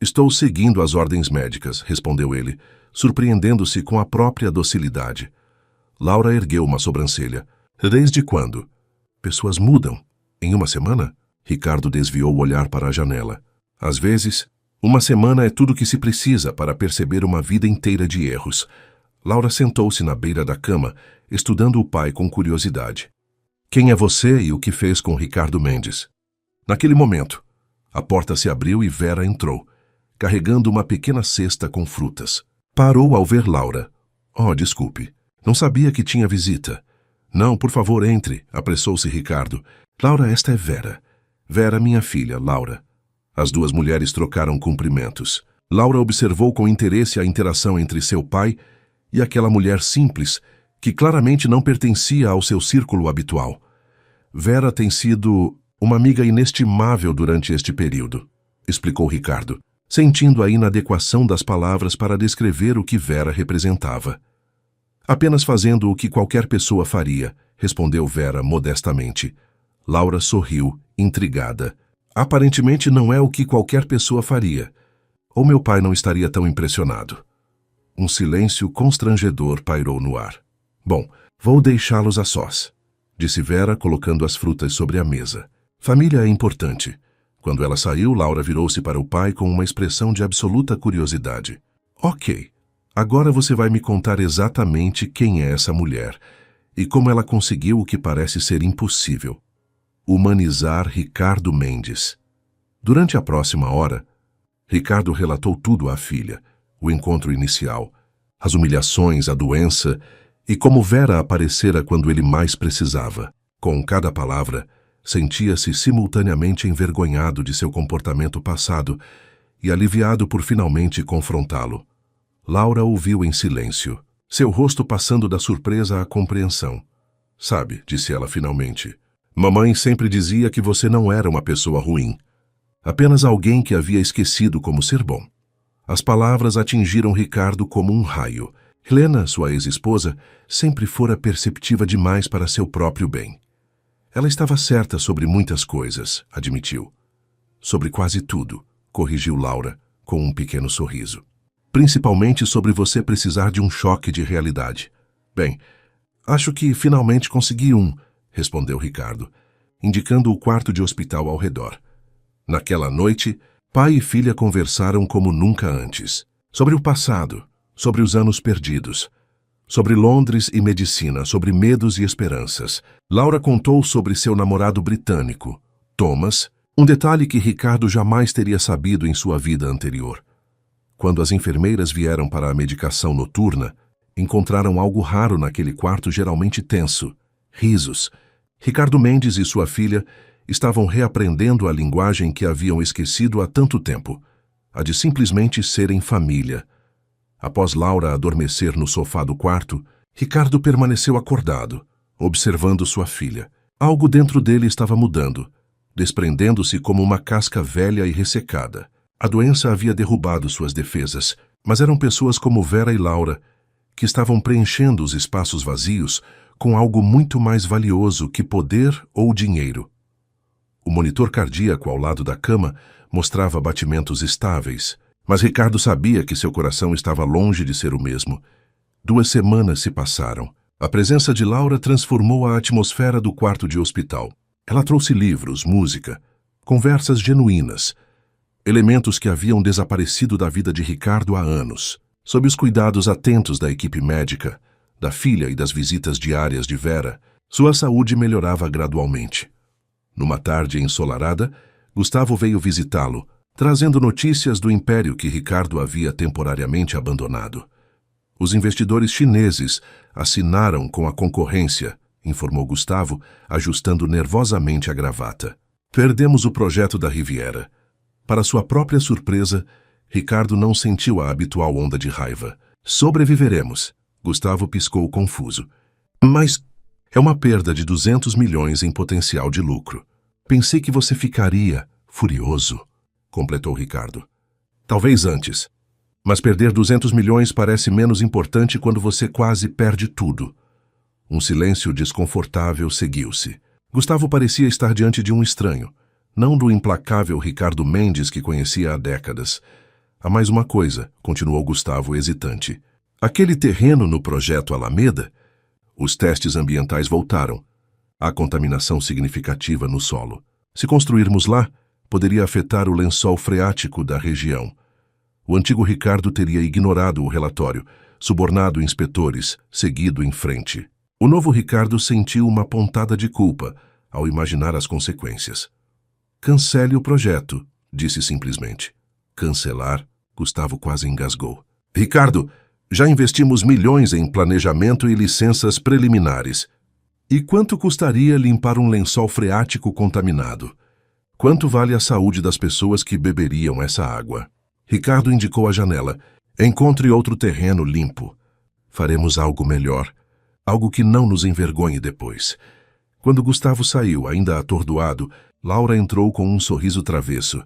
"Estou seguindo as ordens médicas", respondeu ele, surpreendendo-se com a própria docilidade. Laura ergueu uma sobrancelha. "Desde quando?" "Pessoas mudam. Em uma semana?" Ricardo desviou o olhar para a janela. "Às vezes, uma semana é tudo o que se precisa para perceber uma vida inteira de erros." Laura sentou-se na beira da cama, estudando o pai com curiosidade. "Quem é você e o que fez com Ricardo Mendes?" Naquele momento, a porta se abriu e Vera entrou, carregando uma pequena cesta com frutas. Parou ao ver Laura. "Oh, desculpe. Não sabia que tinha visita." "Não, por favor, entre", apressou-se Ricardo. "Laura, esta é Vera. Vera, minha filha, Laura." As duas mulheres trocaram cumprimentos. Laura observou com interesse a interação entre seu pai e aquela mulher simples, que claramente não pertencia ao seu círculo habitual. "Vera tem sido uma amiga inestimável durante este período", explicou Ricardo, sentindo a inadequação das palavras para descrever o que Vera representava. "Apenas fazendo o que qualquer pessoa faria", respondeu Vera modestamente. Laura sorriu, intrigada. "Aparentemente não é o que qualquer pessoa faria. Ou meu pai não estaria tão impressionado." Um silêncio constrangedor pairou no ar. "Bom, vou deixá-los a sós", disse Vera, colocando as frutas sobre a mesa. "Família é importante." Quando ela saiu, Laura virou-se para o pai com uma expressão de absoluta curiosidade. "Ok, agora você vai me contar exatamente quem é essa mulher e como ela conseguiu o que parece ser impossível: humanizar Ricardo Mendes." Durante a próxima hora, Ricardo relatou tudo à filha: o encontro inicial, as humilhações, a doença e como Vera aparecera quando ele mais precisava. Com cada palavra, sentia-se simultaneamente envergonhado de seu comportamento passado e aliviado por finalmente confrontá-lo. Laura ouviu em silêncio, seu rosto passando da surpresa à compreensão. "Sabe", disse ela finalmente, "mamãe sempre dizia que você não era uma pessoa ruim, apenas alguém que havia esquecido como ser bom." As palavras atingiram Ricardo como um raio. Helena, sua ex-esposa, sempre fora perceptiva demais para seu próprio bem. Ela estava certa sobre muitas coisas, admitiu. "Sobre quase tudo", corrigiu Laura, com um pequeno sorriso. "Principalmente sobre você precisar de um choque de realidade." "Bem, acho que finalmente consegui um", respondeu Ricardo, indicando o quarto de hospital ao redor. Naquela noite, pai e filha conversaram como nunca antes. Sobre o passado, sobre os anos perdidos, sobre Londres e medicina, sobre medos e esperanças. Laura contou sobre seu namorado britânico, Thomas, um detalhe que Ricardo jamais teria sabido em sua vida anterior. Quando as enfermeiras vieram para a medicação noturna, encontraram algo raro naquele quarto geralmente tenso: risos. Ricardo Mendes e sua filha estavam reaprendendo a linguagem que haviam esquecido há tanto tempo, a de simplesmente serem família. Após Laura adormecer no sofá do quarto, Ricardo permaneceu acordado, observando sua filha. Algo dentro dele estava mudando, desprendendo-se como uma casca velha e ressecada. A doença havia derrubado suas defesas, mas eram pessoas como Vera e Laura que estavam preenchendo os espaços vazios com algo muito mais valioso que poder ou dinheiro. O monitor cardíaco ao lado da cama mostrava batimentos estáveis, mas Ricardo sabia que seu coração estava longe de ser o mesmo. 2 semanas se passaram. A presença de Laura transformou a atmosfera do quarto de hospital. Ela trouxe livros, música, conversas genuínas, elementos que haviam desaparecido da vida de Ricardo há anos. Sob os cuidados atentos da equipe médica, da filha e das visitas diárias de Vera, sua saúde melhorava gradualmente. Numa tarde ensolarada, Gustavo veio visitá-lo, trazendo notícias do império que Ricardo havia temporariamente abandonado. Os investidores chineses assinaram com a concorrência, informou Gustavo, ajustando nervosamente a gravata. Perdemos o projeto da Riviera. Para sua própria surpresa, Ricardo não sentiu a habitual onda de raiva. Sobreviveremos. Gustavo piscou confuso. Mas é uma perda de 200 milhões em potencial de lucro. Pensei que você ficaria furioso, completou Ricardo. Talvez antes. Mas perder 200 milhões parece menos importante quando você quase perde tudo. Um silêncio desconfortável seguiu-se. Gustavo parecia estar diante de um estranho, não do implacável Ricardo Mendes que conhecia há décadas. Há mais uma coisa, continuou Gustavo hesitante. Aquele terreno no projeto Alameda? Os testes ambientais voltaram. Há contaminação significativa no solo. Se construirmos lá, poderia afetar o lençol freático da região. O antigo Ricardo teria ignorado o relatório, subornado inspetores, seguido em frente. O novo Ricardo sentiu uma pontada de culpa ao imaginar as consequências. Cancele o projeto, disse simplesmente. Cancelar? Gustavo quase engasgou. Ricardo, já investimos milhões em planejamento e licenças preliminares. E quanto custaria limpar um lençol freático contaminado? Quanto vale a saúde das pessoas que beberiam essa água? Ricardo indicou a janela. Encontre outro terreno limpo. Faremos algo melhor. Algo que não nos envergonhe depois. Quando Gustavo saiu, ainda atordoado, Laura entrou com um sorriso travesso.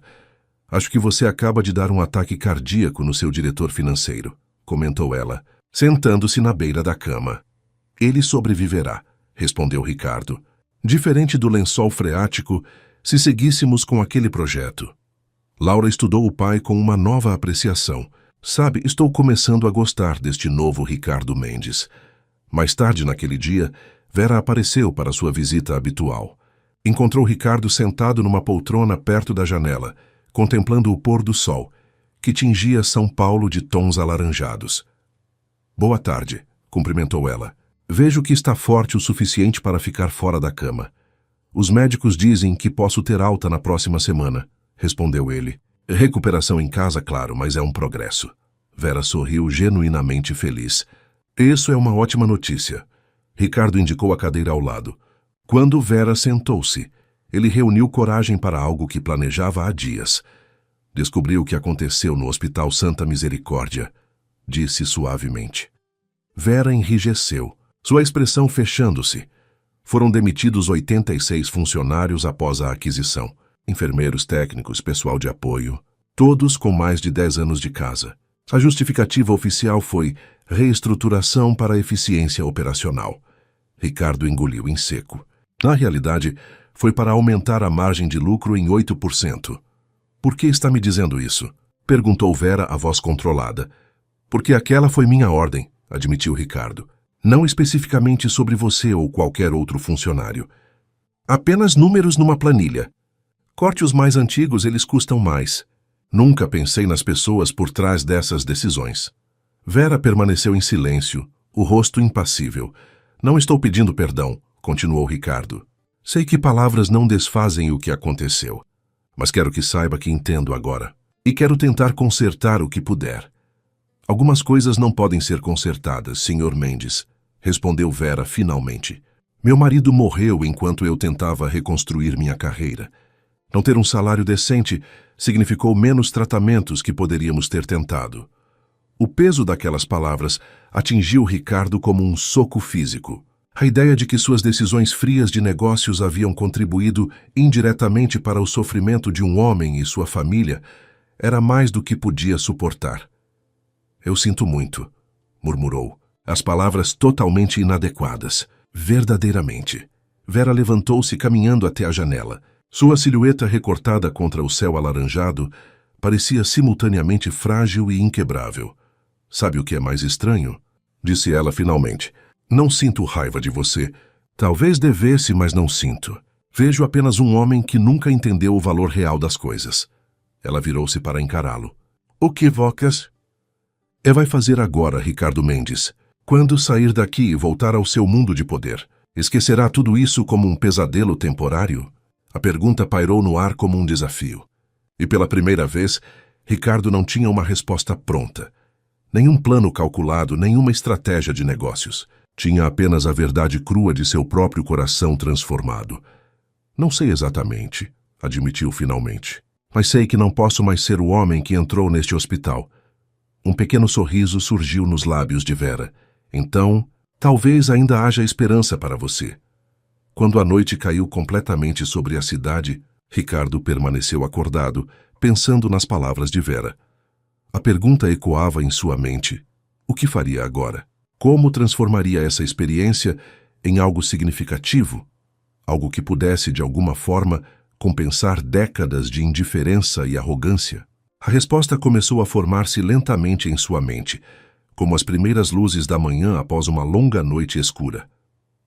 Acho que você acaba de dar um ataque cardíaco no seu diretor financeiro, comentou ela, sentando-se na beira da cama. Ele sobreviverá, respondeu Ricardo. Diferente do lençol freático, se seguíssemos com aquele projeto. Laura estudou o pai com uma nova apreciação. Sabe, estou começando a gostar deste novo Ricardo Mendes. Mais tarde naquele dia, Vera apareceu para sua visita habitual. Encontrou Ricardo sentado numa poltrona perto da janela, contemplando o pôr do sol, que tingia São Paulo de tons alaranjados. Boa tarde, cumprimentou ela. Vejo que está forte o suficiente para ficar fora da cama. Os médicos dizem que posso ter alta na próxima semana, respondeu ele. Recuperação em casa, claro, mas é um progresso. Vera sorriu genuinamente feliz. Isso é uma ótima notícia. Ricardo indicou a cadeira ao lado. Quando Vera sentou-se, ele reuniu coragem para algo que planejava há dias. Descobriu o que aconteceu no Hospital Santa Misericórdia, disse suavemente. Vera enrijeceu, sua expressão fechando-se. Foram demitidos 86 funcionários após a aquisição. Enfermeiros, técnicos, pessoal de apoio, todos com mais de 10 anos de casa. A justificativa oficial foi reestruturação para eficiência operacional. Ricardo engoliu em seco. Na realidade, foi para aumentar a margem de lucro em 8%. Por que está me dizendo isso? Perguntou Vera, a voz controlada. Porque aquela foi minha ordem, admitiu Ricardo. Não especificamente sobre você ou qualquer outro funcionário. Apenas números numa planilha. Corte os mais antigos, eles custam mais. Nunca pensei nas pessoas por trás dessas decisões. Vera permaneceu em silêncio, o rosto impassível. Não estou pedindo perdão, continuou Ricardo. Sei que palavras não desfazem o que aconteceu, mas quero que saiba que entendo agora. E quero tentar consertar o que puder. Algumas coisas não podem ser consertadas, Sr. Mendes, respondeu Vera finalmente. Meu marido morreu enquanto eu tentava reconstruir minha carreira. Não ter um salário decente significou menos tratamentos que poderíamos ter tentado. O peso daquelas palavras atingiu Ricardo como um soco físico. A ideia de que suas decisões frias de negócios haviam contribuído indiretamente para o sofrimento de um homem e sua família era mais do que podia suportar. Eu sinto muito, murmurou, as palavras totalmente inadequadas. Verdadeiramente. Vera levantou-se caminhando até a janela. Sua silhueta recortada contra o céu alaranjado parecia simultaneamente frágil e inquebrável. Sabe o que é mais estranho? Disse ela finalmente. Não sinto raiva de você. Talvez devesse, mas não sinto. Vejo apenas um homem que nunca entendeu o valor real das coisas. Ela virou-se para encará-lo. O que vocas? Vai fazer agora, Ricardo Mendes. Quando sair daqui e voltar ao seu mundo de poder, esquecerá tudo isso como um pesadelo temporário? A pergunta pairou no ar como um desafio. E pela primeira vez, Ricardo não tinha uma resposta pronta. Nenhum plano calculado, nenhuma estratégia de negócios. Tinha apenas a verdade crua de seu próprio coração transformado. Não sei exatamente, admitiu finalmente. Mas sei que não posso mais ser o homem que entrou neste hospital. Um pequeno sorriso surgiu nos lábios de Vera. Então, talvez ainda haja esperança para você. Quando a noite caiu completamente sobre a cidade, Ricardo permaneceu acordado, pensando nas palavras de Vera. A pergunta ecoava em sua mente. O que faria agora? Como transformaria essa experiência em algo significativo? Algo que pudesse, de alguma forma, compensar décadas de indiferença e arrogância? A resposta começou a formar-se lentamente em sua mente, como as primeiras luzes da manhã após uma longa noite escura.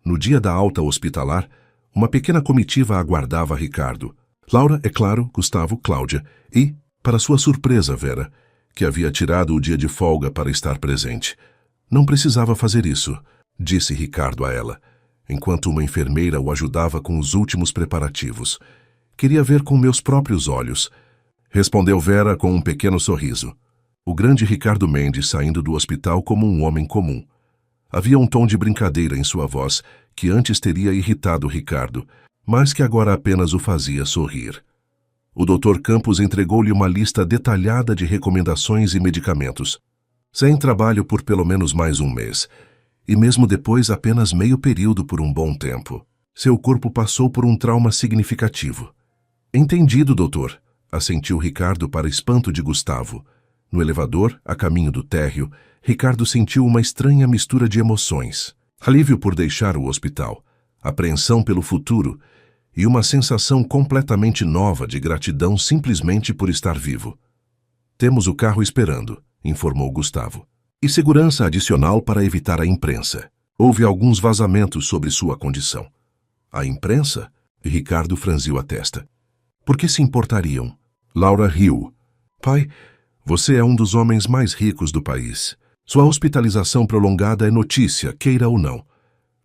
No dia da alta hospitalar, uma pequena comitiva aguardava Ricardo. Laura, é claro, Gustavo, Cláudia e, para sua surpresa, Vera, que havia tirado o dia de folga para estar presente. Não precisava fazer isso, disse Ricardo a ela, enquanto uma enfermeira o ajudava com os últimos preparativos. Queria ver com meus próprios olhos, respondeu Vera com um pequeno sorriso. O grande Ricardo Mendes saindo do hospital como um homem comum. Havia um tom de brincadeira em sua voz que antes teria irritado Ricardo, mas que agora apenas o fazia sorrir. O Dr. Campos entregou-lhe uma lista detalhada de recomendações e medicamentos. Sem trabalho por pelo menos mais um mês, e mesmo depois apenas meio período por um bom tempo. Seu corpo passou por um trauma significativo. Entendido, doutor, assentiu Ricardo para espanto de Gustavo. No elevador, a caminho do térreo, Ricardo sentiu uma estranha mistura de emoções. Alívio por deixar o hospital, apreensão pelo futuro e uma sensação completamente nova de gratidão simplesmente por estar vivo. Temos o carro esperando, informou Gustavo. E segurança adicional para evitar a imprensa. Houve alguns vazamentos sobre sua condição. A imprensa? Ricardo franziu a testa. Por que se importariam? Laura riu. Pai, você é um dos homens mais ricos do país. Sua hospitalização prolongada é notícia, queira ou não.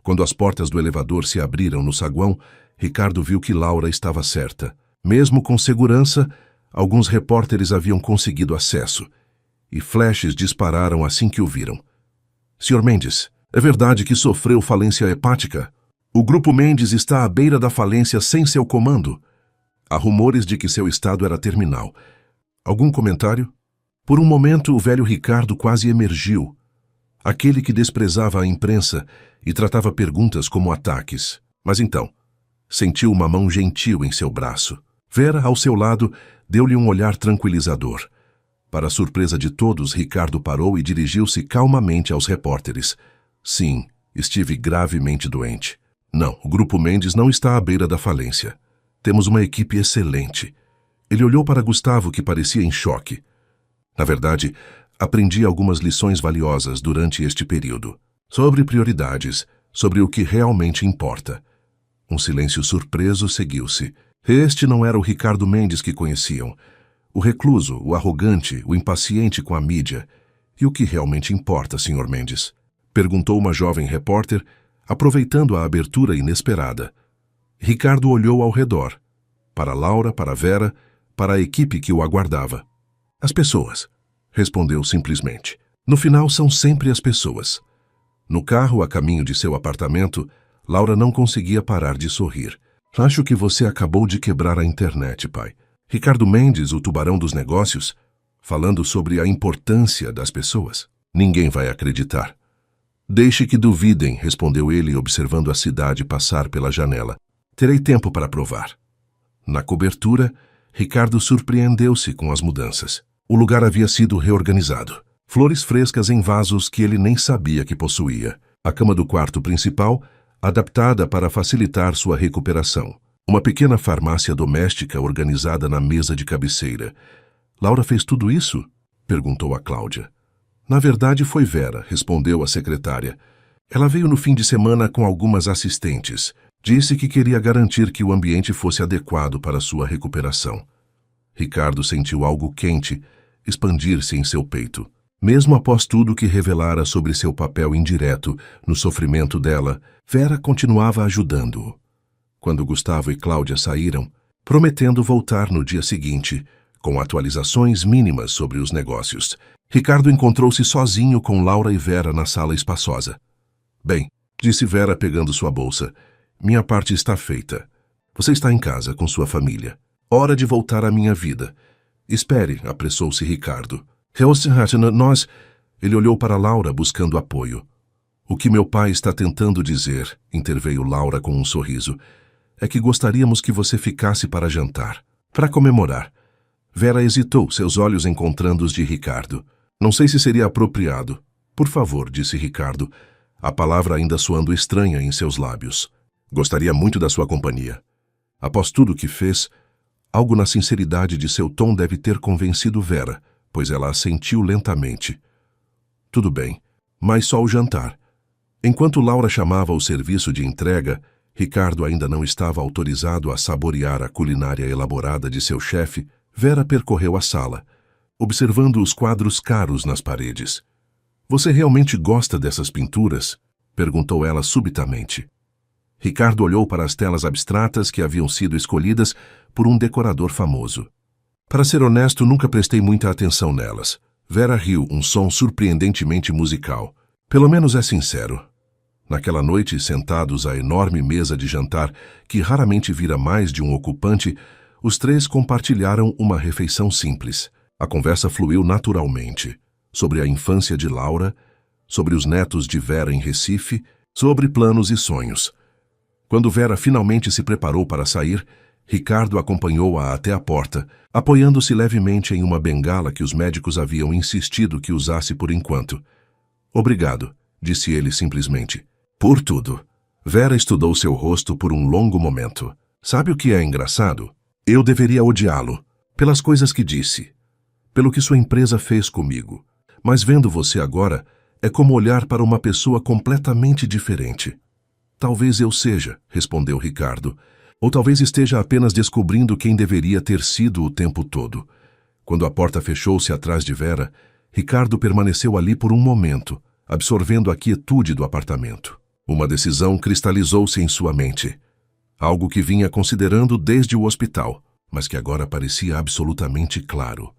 Quando as portas do elevador se abriram no saguão, Ricardo viu que Laura estava certa. Mesmo com segurança, alguns repórteres haviam conseguido acesso, e flashes dispararam assim que o viram. Sr. Mendes, é verdade que sofreu falência hepática? O Grupo Mendes está à beira da falência sem seu comando. Há rumores de que seu estado era terminal. Algum comentário? Por um momento, o velho Ricardo quase emergiu. Aquele que desprezava a imprensa e tratava perguntas como ataques. Mas então, sentiu uma mão gentil em seu braço. Vera, ao seu lado, deu-lhe um olhar tranquilizador. Para a surpresa de todos, Ricardo parou e dirigiu-se calmamente aos repórteres. Sim, estive gravemente doente. Não, o Grupo Mendes não está à beira da falência. Temos uma equipe excelente. Ele olhou para Gustavo, que parecia em choque. Na verdade, aprendi algumas lições valiosas durante este período. Sobre prioridades, sobre o que realmente importa. Um silêncio surpreso seguiu-se. Este não era o Ricardo Mendes que conheciam. O recluso, o arrogante, o impaciente com a mídia. E o que realmente importa, Sr. Mendes? Perguntou uma jovem repórter, aproveitando a abertura inesperada. Ricardo olhou ao redor. Para Laura, para Vera, para a equipe que o aguardava. As pessoas, respondeu simplesmente. No final são sempre as pessoas. No carro, a caminho de seu apartamento, Laura não conseguia parar de sorrir. Acho que você acabou de quebrar a internet, pai. Ricardo Mendes, o tubarão dos negócios, falando sobre a importância das pessoas. Ninguém vai acreditar. Deixe que duvidem, respondeu ele, observando a cidade passar pela janela. Terei tempo para provar. Na cobertura, Ricardo surpreendeu-se com as mudanças. O lugar havia sido reorganizado. Flores frescas em vasos que ele nem sabia que possuía. A cama do quarto principal, adaptada para facilitar sua recuperação. Uma pequena farmácia doméstica organizada na mesa de cabeceira. Laura fez tudo isso? Perguntou a Cláudia. Na verdade foi Vera, respondeu a secretária. Ela veio no fim de semana com algumas assistentes. Disse que queria garantir que o ambiente fosse adequado para sua recuperação. Ricardo sentiu algo quente expandir-se em seu peito. Mesmo após tudo que revelara sobre seu papel indireto no sofrimento dela, Vera continuava ajudando-o. quando Gustavo e Cláudia saíram, prometendo voltar no dia seguinte, com atualizações mínimas sobre os negócios. Ricardo encontrou-se sozinho com Laura e Vera na sala espaçosa. Bem, disse Vera pegando sua bolsa, minha parte está feita. Você está em casa com sua família. Hora de voltar à minha vida. Espere, apressou-se Ricardo. Nós... Ele olhou para Laura buscando apoio. O que meu pai está tentando dizer, interveio Laura com um sorriso, é que gostaríamos que você ficasse para jantar, para comemorar. Vera hesitou, seus olhos encontrando os de Ricardo. Não sei se seria apropriado. Por favor, disse Ricardo, a palavra ainda soando estranha em seus lábios. Gostaria muito da sua companhia. Após tudo o que fez, algo na sinceridade de seu tom deve ter convencido Vera, pois ela assentiu lentamente. Tudo bem, mas só o jantar. Enquanto Laura chamava o serviço de entrega, Ricardo ainda não estava autorizado a saborear a culinária elaborada de seu chefe. Vera percorreu a sala, observando os quadros caros nas paredes. Você realmente gosta dessas pinturas? Perguntou ela subitamente. Ricardo olhou para as telas abstratas que haviam sido escolhidas por um decorador famoso. Para ser honesto, nunca prestei muita atenção nelas. Vera riu, um som surpreendentemente musical. Pelo menos é sincero. Naquela noite, sentados à enorme mesa de jantar, que raramente vira mais de um ocupante, os três compartilharam uma refeição simples. A conversa fluiu naturalmente, sobre a infância de Laura, sobre os netos de Vera em Recife, sobre planos e sonhos. Quando Vera finalmente se preparou para sair, Ricardo acompanhou-a até a porta, apoiando-se levemente em uma bengala que os médicos haviam insistido que usasse por enquanto. Obrigado, disse ele simplesmente. Por tudo. Vera estudou seu rosto por um longo momento. Sabe o que é engraçado? Eu deveria odiá-lo, pelas coisas que disse, pelo que sua empresa fez comigo. Mas vendo você agora, é como olhar para uma pessoa completamente diferente. Talvez eu seja, respondeu Ricardo, ou talvez esteja apenas descobrindo quem deveria ter sido o tempo todo. Quando a porta fechou-se atrás de Vera, Ricardo permaneceu ali por um momento, absorvendo a quietude do apartamento. Uma decisão cristalizou-se em sua mente. Algo que vinha considerando desde o hospital, mas que agora parecia absolutamente claro.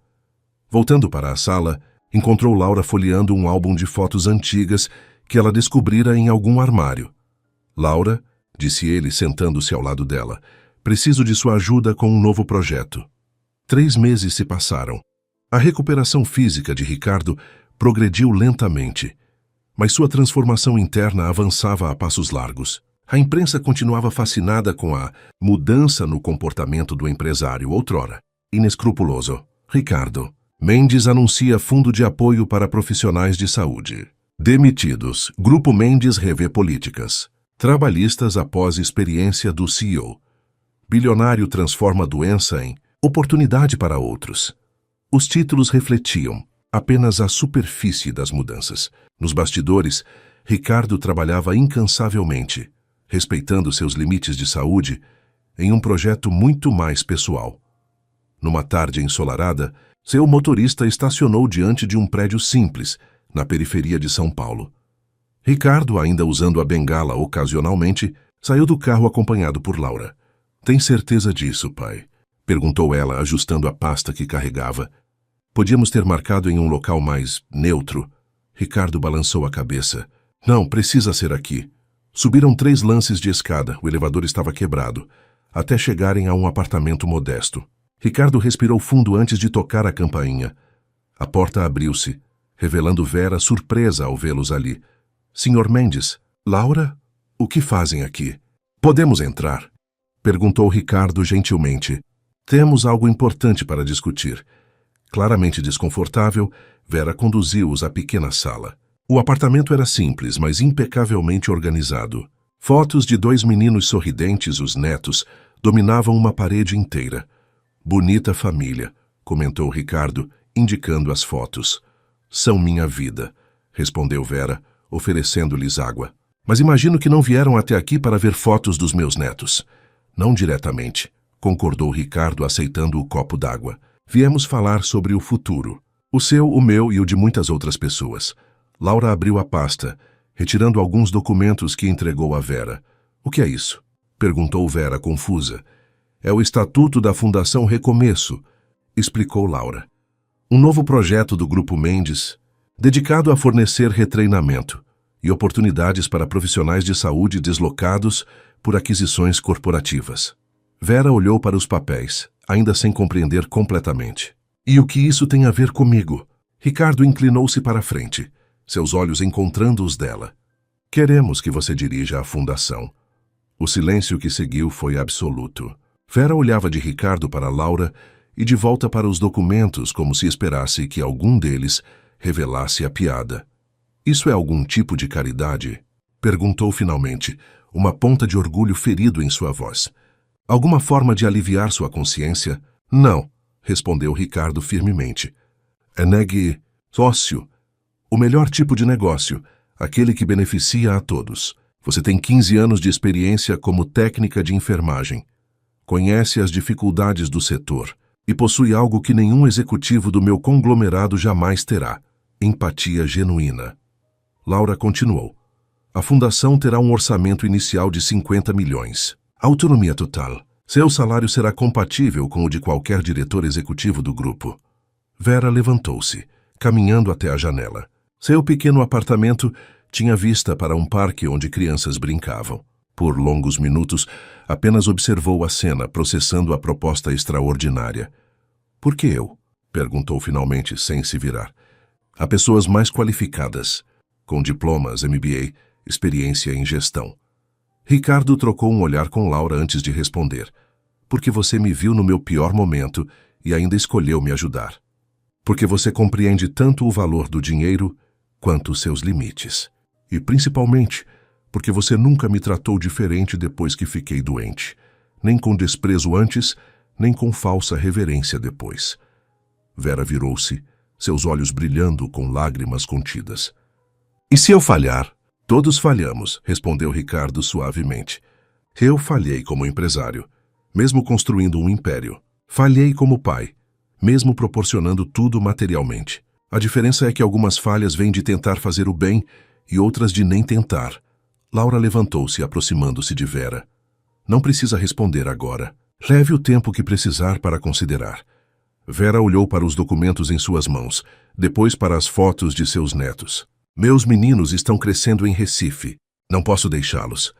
Voltando para a sala, encontrou Laura folheando um álbum de fotos antigas que ela descobrira em algum armário. Laura, disse ele sentando-se ao lado dela, preciso de sua ajuda com um novo projeto. 3 meses se passaram. A recuperação física de Ricardo progrediu lentamente, mas sua transformação interna avançava a passos largos. A imprensa continuava fascinada com a mudança no comportamento do empresário outrora inescrupuloso. Ricardo. Mendes anuncia fundo de apoio para profissionais de saúde. Demitidos. Grupo Mendes revê políticas. Trabalhistas após experiência do CEO. Bilionário transforma doença em oportunidade para outros. Os títulos refletiam apenas a superfície das mudanças. Nos bastidores, Ricardo trabalhava incansavelmente, respeitando seus limites de saúde, em um projeto muito mais pessoal. Numa tarde ensolarada, seu motorista estacionou diante de um prédio simples, na periferia de São Paulo. Ricardo, ainda usando a bengala ocasionalmente, saiu do carro acompanhado por Laura. Tem certeza disso, pai? Perguntou ela, ajustando a pasta que carregava. Podíamos ter marcado em um local mais neutro. Ricardo balançou a cabeça. Não, precisa ser aqui. Subiram 3 lances de escada, o elevador estava quebrado, até chegarem a um apartamento modesto. Ricardo respirou fundo antes de tocar a campainha. A porta abriu-se, revelando Vera surpresa ao vê-los ali. Senhor Mendes, Laura, o que fazem aqui? Podemos entrar? Perguntou Ricardo gentilmente. Temos algo importante para discutir. Claramente desconfortável, Vera conduziu-os à pequena sala. O apartamento era simples, mas impecavelmente organizado. Fotos de 2 meninos sorridentes, os netos, dominavam uma parede inteira. Bonita família, comentou Ricardo, indicando as fotos. São minha vida, respondeu Vera, oferecendo-lhes água. Mas imagino que não vieram até aqui para ver fotos dos meus netos. Não diretamente, concordou Ricardo, aceitando o copo d'água. Viemos falar sobre o futuro. O seu, o meu e o de muitas outras pessoas. Laura abriu a pasta, retirando alguns documentos que entregou a Vera. O que é isso? Perguntou Vera, confusa. É o Estatuto da Fundação Recomeço, explicou Laura. Um novo projeto do Grupo Mendes, dedicado a fornecer retreinamento e oportunidades para profissionais de saúde deslocados por aquisições corporativas. Vera olhou para os papéis, ainda sem compreender completamente. E o que isso tem a ver comigo? Ricardo inclinou-se para a frente, seus olhos encontrando os dela. Queremos que você dirija a fundação. O silêncio que seguiu foi absoluto. Vera olhava de Ricardo para Laura e de volta para os documentos como se esperasse que algum deles revelasse a piada. Isso é algum tipo de caridade? Perguntou finalmente, uma ponta de orgulho ferido em sua voz. Alguma forma de aliviar sua consciência? Não, respondeu Ricardo firmemente. É negócio. O melhor tipo de negócio, aquele que beneficia a todos. Você tem 15 anos de experiência como técnica de enfermagem. Conhece as dificuldades do setor e possui algo que nenhum executivo do meu conglomerado jamais terá: empatia genuína. Laura continuou. A fundação terá um orçamento inicial de 50 milhões. Autonomia total. Seu salário será compatível com o de qualquer diretor executivo do grupo. Vera levantou-se, caminhando até a janela. Seu pequeno apartamento tinha vista para um parque onde crianças brincavam. Por longos minutos, apenas observou a cena, processando a proposta extraordinária. Por que eu? Perguntou finalmente, sem se virar. Há pessoas mais qualificadas, com diplomas, MBA, experiência em gestão. Ricardo trocou um olhar com Laura antes de responder. Porque você me viu no meu pior momento e ainda escolheu me ajudar. Porque você compreende tanto o valor do dinheiro quanto os seus limites. E principalmente, porque você nunca me tratou diferente depois que fiquei doente, nem com desprezo antes, nem com falsa reverência depois. Vera virou-se, seus olhos brilhando com lágrimas contidas. E se eu falhar? Todos falhamos, respondeu Ricardo suavemente. Eu falhei como empresário, mesmo construindo um império. Falhei como pai, mesmo proporcionando tudo materialmente. A diferença é que algumas falhas vêm de tentar fazer o bem e outras de nem tentar. Laura levantou-se, aproximando-se de Vera. Não precisa responder agora. Leve o tempo que precisar para considerar. Vera olhou para os documentos em suas mãos, depois para as fotos de seus netos. Meus meninos estão crescendo em Recife. Não posso deixá-los.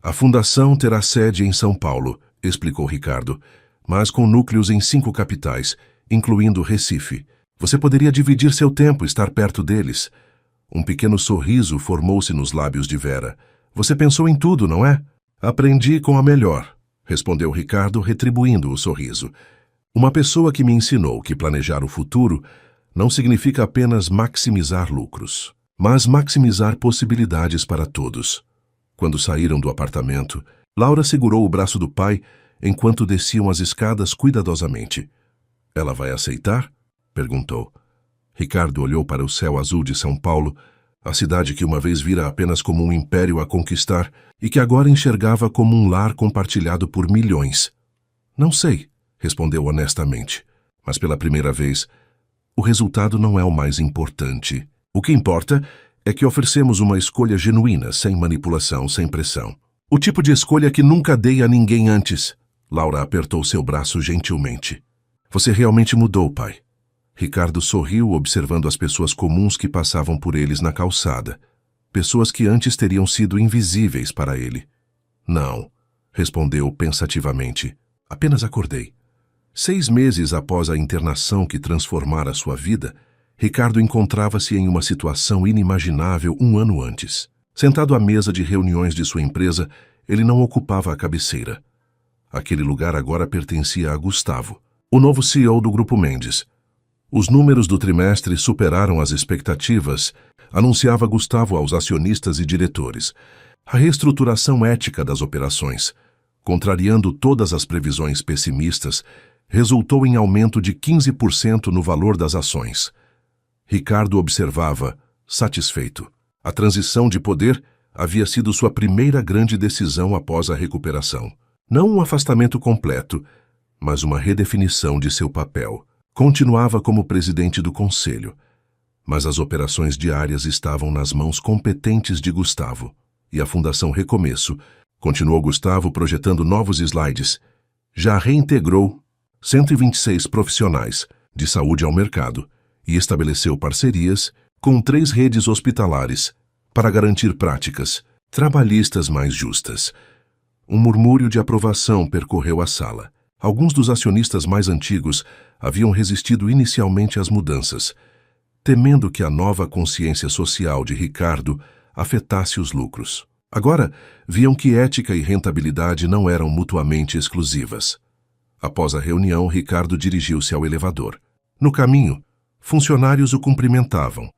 A fundação terá sede em São Paulo, explicou Ricardo, mas com núcleos em 5 capitais, incluindo Recife. Você poderia dividir seu tempo, estar perto deles. Um pequeno sorriso formou-se nos lábios de Vera. Você pensou em tudo, não é? Aprendi com a melhor, respondeu Ricardo, retribuindo o sorriso. Uma pessoa que me ensinou que planejar o futuro não significa apenas maximizar lucros, mas maximizar possibilidades para todos. Quando saíram do apartamento, Laura segurou o braço do pai enquanto desciam as escadas cuidadosamente. Ela vai aceitar? Perguntou. Ricardo olhou para o céu azul de São Paulo, a cidade que uma vez vira apenas como um império a conquistar e que agora enxergava como um lar compartilhado por milhões. Não sei, respondeu honestamente, mas pela primeira vez, o resultado não é o mais importante. O que importa é que oferecemos uma escolha genuína, sem manipulação, sem pressão. O tipo de escolha que nunca dei a ninguém antes. Laura apertou seu braço gentilmente. Você realmente mudou, pai. Ricardo sorriu, observando as pessoas comuns que passavam por eles na calçada. Pessoas que antes teriam sido invisíveis para ele. Não, respondeu pensativamente. Apenas acordei. 6 meses após a internação que transformara sua vida, Ricardo encontrava-se em uma situação inimaginável 1 ano antes. Sentado à mesa de reuniões de sua empresa, ele não ocupava a cabeceira. Aquele lugar agora pertencia a Gustavo, o novo CEO do Grupo Mendes. Os números do trimestre superaram as expectativas, anunciava Gustavo aos acionistas e diretores. A reestruturação ética das operações, contrariando todas as previsões pessimistas, resultou em aumento de 15% no valor das ações. Ricardo observava, satisfeito. A transição de poder havia sido sua primeira grande decisão após a recuperação. Não um afastamento completo, mas uma redefinição de seu papel. Continuava como presidente do conselho, mas as operações diárias estavam nas mãos competentes de Gustavo, e a Fundação Recomeço continuou Gustavo projetando novos slides. Já reintegrou 126 profissionais de saúde ao mercado e estabeleceu parcerias com 3 redes hospitalares para garantir práticas trabalhistas mais justas. Um murmúrio de aprovação percorreu a sala. Alguns dos acionistas mais antigos haviam resistido inicialmente às mudanças, temendo que a nova consciência social de Ricardo afetasse os lucros. Agora, viam que ética e rentabilidade não eram mutuamente exclusivas. Após a reunião, Ricardo dirigiu-se ao elevador. No caminho, funcionários o cumprimentavam,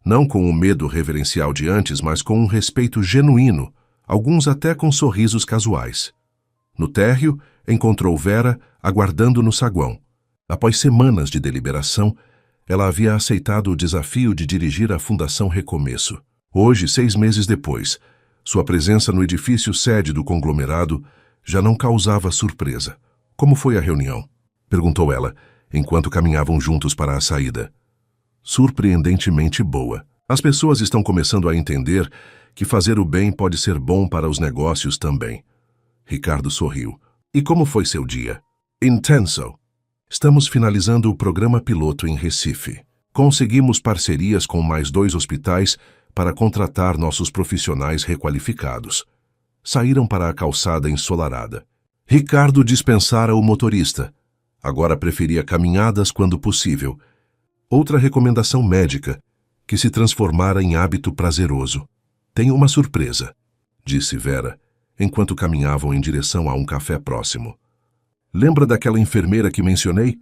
não com o medo reverencial de antes, mas com um respeito genuíno, alguns até com sorrisos casuais. No térreo, encontrou Vera aguardando no saguão. Após semanas de deliberação, ela havia aceitado o desafio de dirigir a Fundação Recomeço. Hoje, 6 meses depois, sua presença no edifício sede do conglomerado já não causava surpresa. Como foi a reunião? Perguntou ela, enquanto caminhavam juntos para a saída. Surpreendentemente boa. As pessoas estão começando a entender que fazer o bem pode ser bom para os negócios também. Ricardo sorriu. E como foi seu dia? Intenso. Estamos finalizando o programa piloto em Recife. Conseguimos parcerias com mais 2 hospitais para contratar nossos profissionais requalificados. Saíram para a calçada ensolarada. Ricardo dispensara o motorista. Agora preferia caminhadas quando possível. Outra recomendação médica, que se transformara em hábito prazeroso. Tenho uma surpresa, disse Vera, enquanto caminhavam em direção a um café próximo. Lembra daquela enfermeira que mencionei?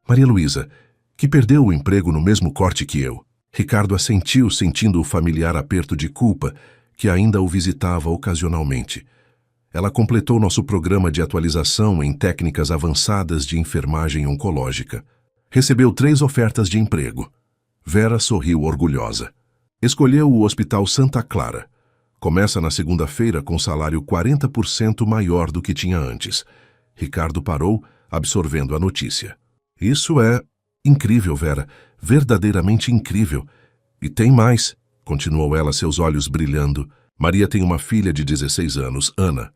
Maria Luísa, que perdeu o emprego no mesmo corte que eu. Ricardo assentiu, sentindo o familiar aperto de culpa que ainda o visitava ocasionalmente. Ela completou nosso programa de atualização em técnicas avançadas de enfermagem oncológica. Recebeu 3 ofertas de emprego. Vera sorriu orgulhosa. Escolheu o Hospital Santa Clara. Começa na segunda-feira com salário 40% maior do que tinha antes. Ricardo parou, absorvendo a notícia. Isso é incrível, Vera. Verdadeiramente incrível. E tem mais, continuou ela, seus olhos brilhando. Maria tem uma filha de 16 anos, Ana.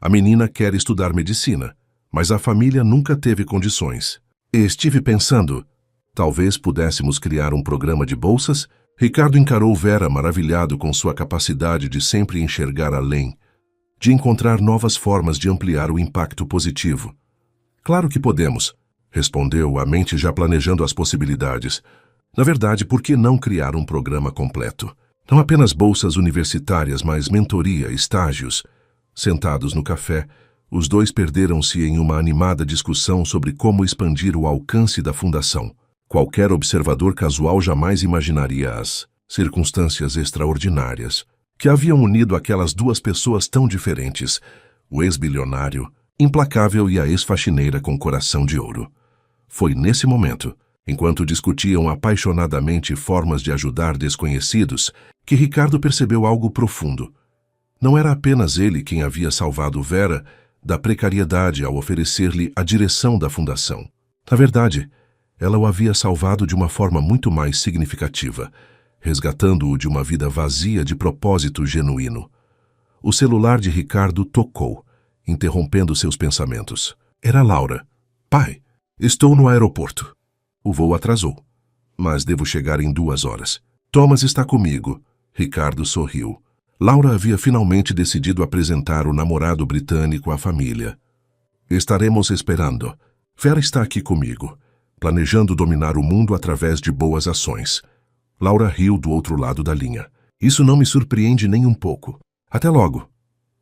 A menina quer estudar medicina, mas a família nunca teve condições. E estive pensando, talvez pudéssemos criar um programa de bolsas? Ricardo encarou Vera maravilhado com sua capacidade de sempre enxergar além, de encontrar novas formas de ampliar o impacto positivo. Claro que podemos, respondeu, a mente já planejando as possibilidades. Na verdade, por que não criar um programa completo? Não apenas bolsas universitárias, mas mentoria, estágios. Sentados no café, os 2 perderam-se em uma animada discussão sobre como expandir o alcance da fundação. Qualquer observador casual jamais imaginaria as circunstâncias extraordinárias que haviam unido aquelas 2 pessoas tão diferentes, o ex-bilionário, implacável, e a ex-faxineira com coração de ouro. Foi nesse momento, enquanto discutiam apaixonadamente formas de ajudar desconhecidos, que Ricardo percebeu algo profundo. Não era apenas ele quem havia salvado Vera da precariedade ao oferecer-lhe a direção da fundação. Na verdade, ela o havia salvado de uma forma muito mais significativa, resgatando-o de uma vida vazia de propósito genuíno. O celular de Ricardo tocou, interrompendo seus pensamentos. Era Laura. Pai, estou no aeroporto. O voo atrasou, mas devo chegar em 2 horas. Thomas está comigo. Ricardo sorriu. Laura havia finalmente decidido apresentar o namorado britânico à família. Estaremos esperando. Vera está aqui comigo, planejando dominar o mundo através de boas ações. Laura riu do outro lado da linha. Isso não me surpreende nem um pouco. Até logo.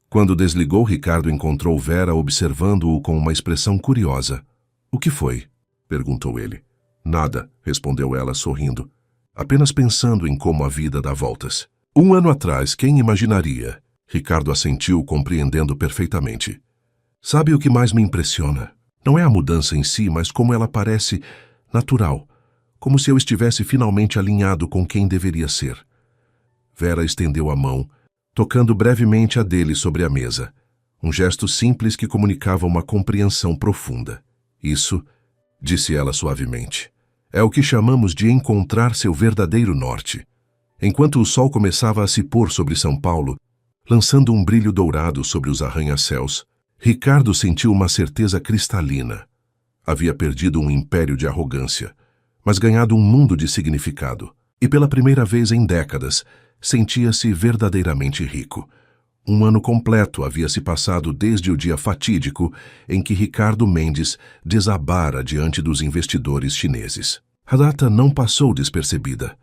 Quando desligou, Ricardo encontrou Vera observando-o com uma expressão curiosa. O que foi? Perguntou ele. Nada, respondeu ela sorrindo. Apenas pensando em como a vida dá voltas. 1 ano atrás, quem imaginaria? Ricardo assentiu, compreendendo perfeitamente. Sabe o que mais me impressiona? Não é a mudança em si, mas como ela parece natural. Como se eu estivesse finalmente alinhado com quem deveria ser. Vera estendeu a mão, tocando brevemente a dele sobre a mesa. Um gesto simples que comunicava uma compreensão profunda. Isso, disse ela suavemente, é o que chamamos de encontrar seu verdadeiro norte. Enquanto o sol começava a se pôr sobre São Paulo, lançando um brilho dourado sobre os arranha-céus. Ricardo sentiu uma certeza cristalina. Havia perdido um império de arrogância, mas ganhado um mundo de significado. E pela primeira vez em décadas, sentia-se verdadeiramente rico. Um ano completo havia se passado desde o dia fatídico em que Ricardo Mendes desabara diante dos investidores chineses. A data não passou despercebida.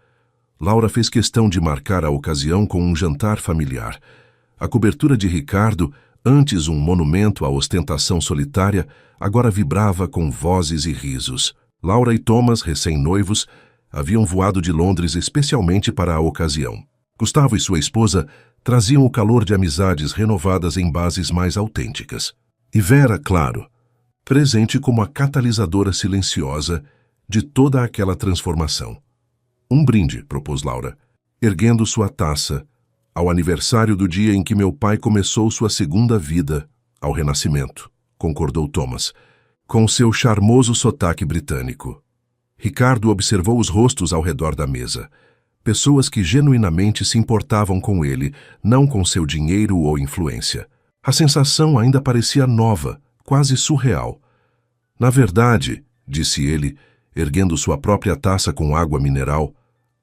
Laura fez questão de marcar a ocasião com um jantar familiar. A cobertura de Ricardo, antes um monumento à ostentação solitária, agora vibrava com vozes e risos. Laura e Thomas, recém-noivos, haviam voado de Londres especialmente para a ocasião. Gustavo e sua esposa traziam o calor de amizades renovadas em bases mais autênticas. E Vera, claro, presente como a catalisadora silenciosa de toda aquela transformação. Um brinde, propôs Laura, erguendo sua taça, ao aniversário do dia em que meu pai começou sua segunda vida, ao renascimento, concordou Thomas, com seu charmoso sotaque britânico. Ricardo observou os rostos ao redor da mesa. Pessoas que genuinamente se importavam com ele, não com seu dinheiro ou influência. A sensação ainda parecia nova, quase surreal. Na verdade, disse ele, erguendo sua própria taça com água mineral,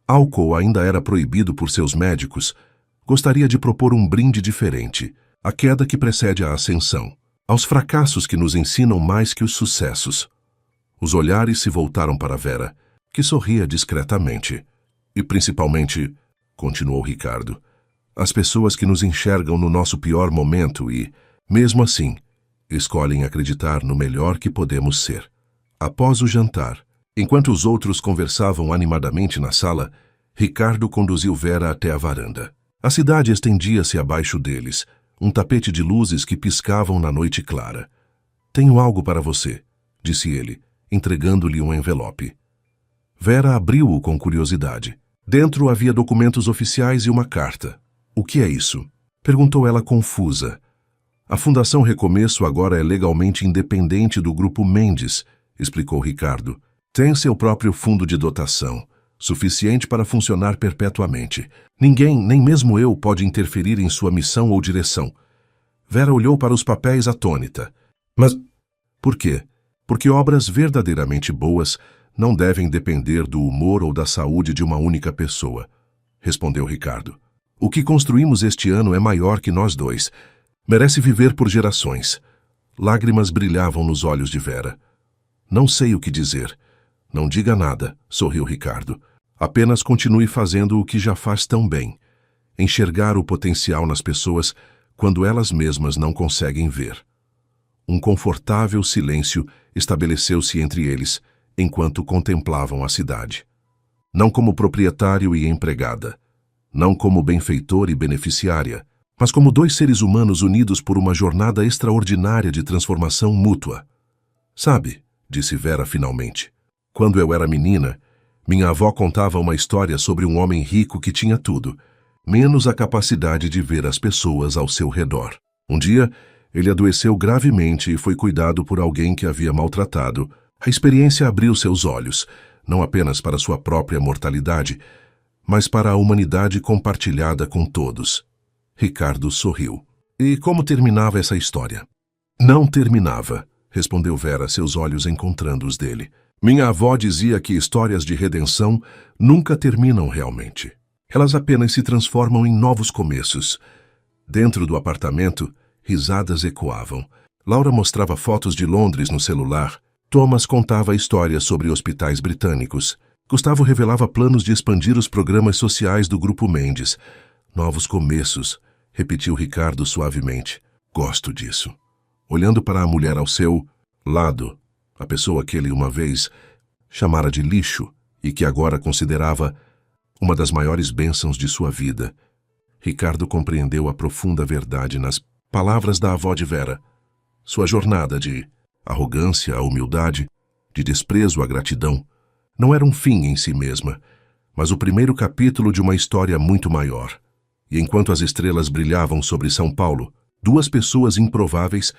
álcool ainda era proibido por seus médicos, gostaria de propor um brinde diferente, a queda que precede a ascensão, aos fracassos que nos ensinam mais que os sucessos. Os olhares se voltaram para Vera, que sorria discretamente. E principalmente, continuou Ricardo, as pessoas que nos enxergam no nosso pior momento e, mesmo assim, escolhem acreditar no melhor que podemos ser. Após o jantar, enquanto os outros conversavam animadamente na sala, Ricardo conduziu Vera até a varanda. A cidade estendia-se abaixo deles, um tapete de luzes que piscavam na noite clara. Tenho algo para você, disse ele, entregando-lhe um envelope. Vera abriu-o com curiosidade. Dentro havia documentos oficiais e uma carta. O que é isso? Perguntou ela confusa. A Fundação Recomeço agora é legalmente independente do Grupo Mendes, explicou Ricardo. Tem seu próprio fundo de dotação, suficiente para funcionar perpetuamente. Ninguém, nem mesmo eu, pode interferir em sua missão ou direção. Vera olhou para os papéis atônita. Mas por quê? Porque obras verdadeiramente boas não devem depender do humor ou da saúde de uma única pessoa, respondeu Ricardo. O que construímos este ano é maior que nós dois. Merece viver por gerações. Lágrimas brilhavam nos olhos de Vera. Não sei o que dizer. Não diga nada, sorriu Ricardo. Apenas continue fazendo o que já faz tão bem. Enxergar o potencial nas pessoas quando elas mesmas não conseguem ver. Um confortável silêncio estabeleceu-se entre eles, enquanto contemplavam a cidade. Não como proprietário e empregada, não como benfeitor e beneficiária, mas como dois seres humanos unidos por uma jornada extraordinária de transformação mútua. Sabe, disse Vera finalmente, quando eu era menina, minha avó contava uma história sobre um homem rico que tinha tudo, menos a capacidade de ver as pessoas ao seu redor. Um dia, ele adoeceu gravemente e foi cuidado por alguém que havia maltratado. A experiência abriu seus olhos, não apenas para sua própria mortalidade, mas para a humanidade compartilhada com todos. Ricardo sorriu. E como terminava essa história? Não terminava, respondeu Vera, seus olhos encontrando os dele. Minha avó dizia que histórias de redenção nunca terminam realmente. Elas apenas se transformam em novos começos. Dentro do apartamento, risadas ecoavam. Laura mostrava fotos de Londres no celular. Thomas contava histórias sobre hospitais britânicos. Gustavo revelava planos de expandir os programas sociais do Grupo Mendes. Novos começos, repetiu Ricardo suavemente. Gosto disso. Olhando para a mulher ao seu lado, a pessoa que ele uma vez chamara de lixo e que agora considerava uma das maiores bênçãos de sua vida, Ricardo compreendeu a profunda verdade nas palavras da avó de Vera. Sua jornada de arrogância à humildade, de desprezo à gratidão, não era um fim em si mesma, mas o primeiro capítulo de uma história muito maior. E enquanto as estrelas brilhavam sobre São Paulo, duas pessoas improváveis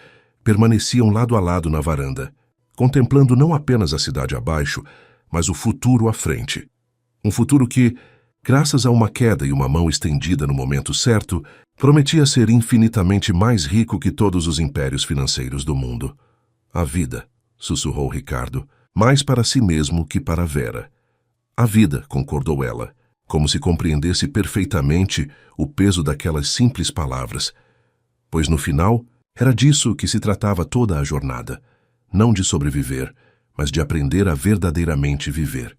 permaneciam lado a lado na varanda, contemplando não apenas a cidade abaixo, mas o futuro à frente. Um futuro que, graças a uma queda e uma mão estendida no momento certo, prometia ser infinitamente mais rico que todos os impérios financeiros do mundo. A vida, sussurrou Ricardo, mais para si mesmo que para Vera. A vida, concordou ela, como se compreendesse perfeitamente o peso daquelas simples palavras, pois no final era disso que se tratava toda a jornada, não de sobreviver, mas de aprender a verdadeiramente viver.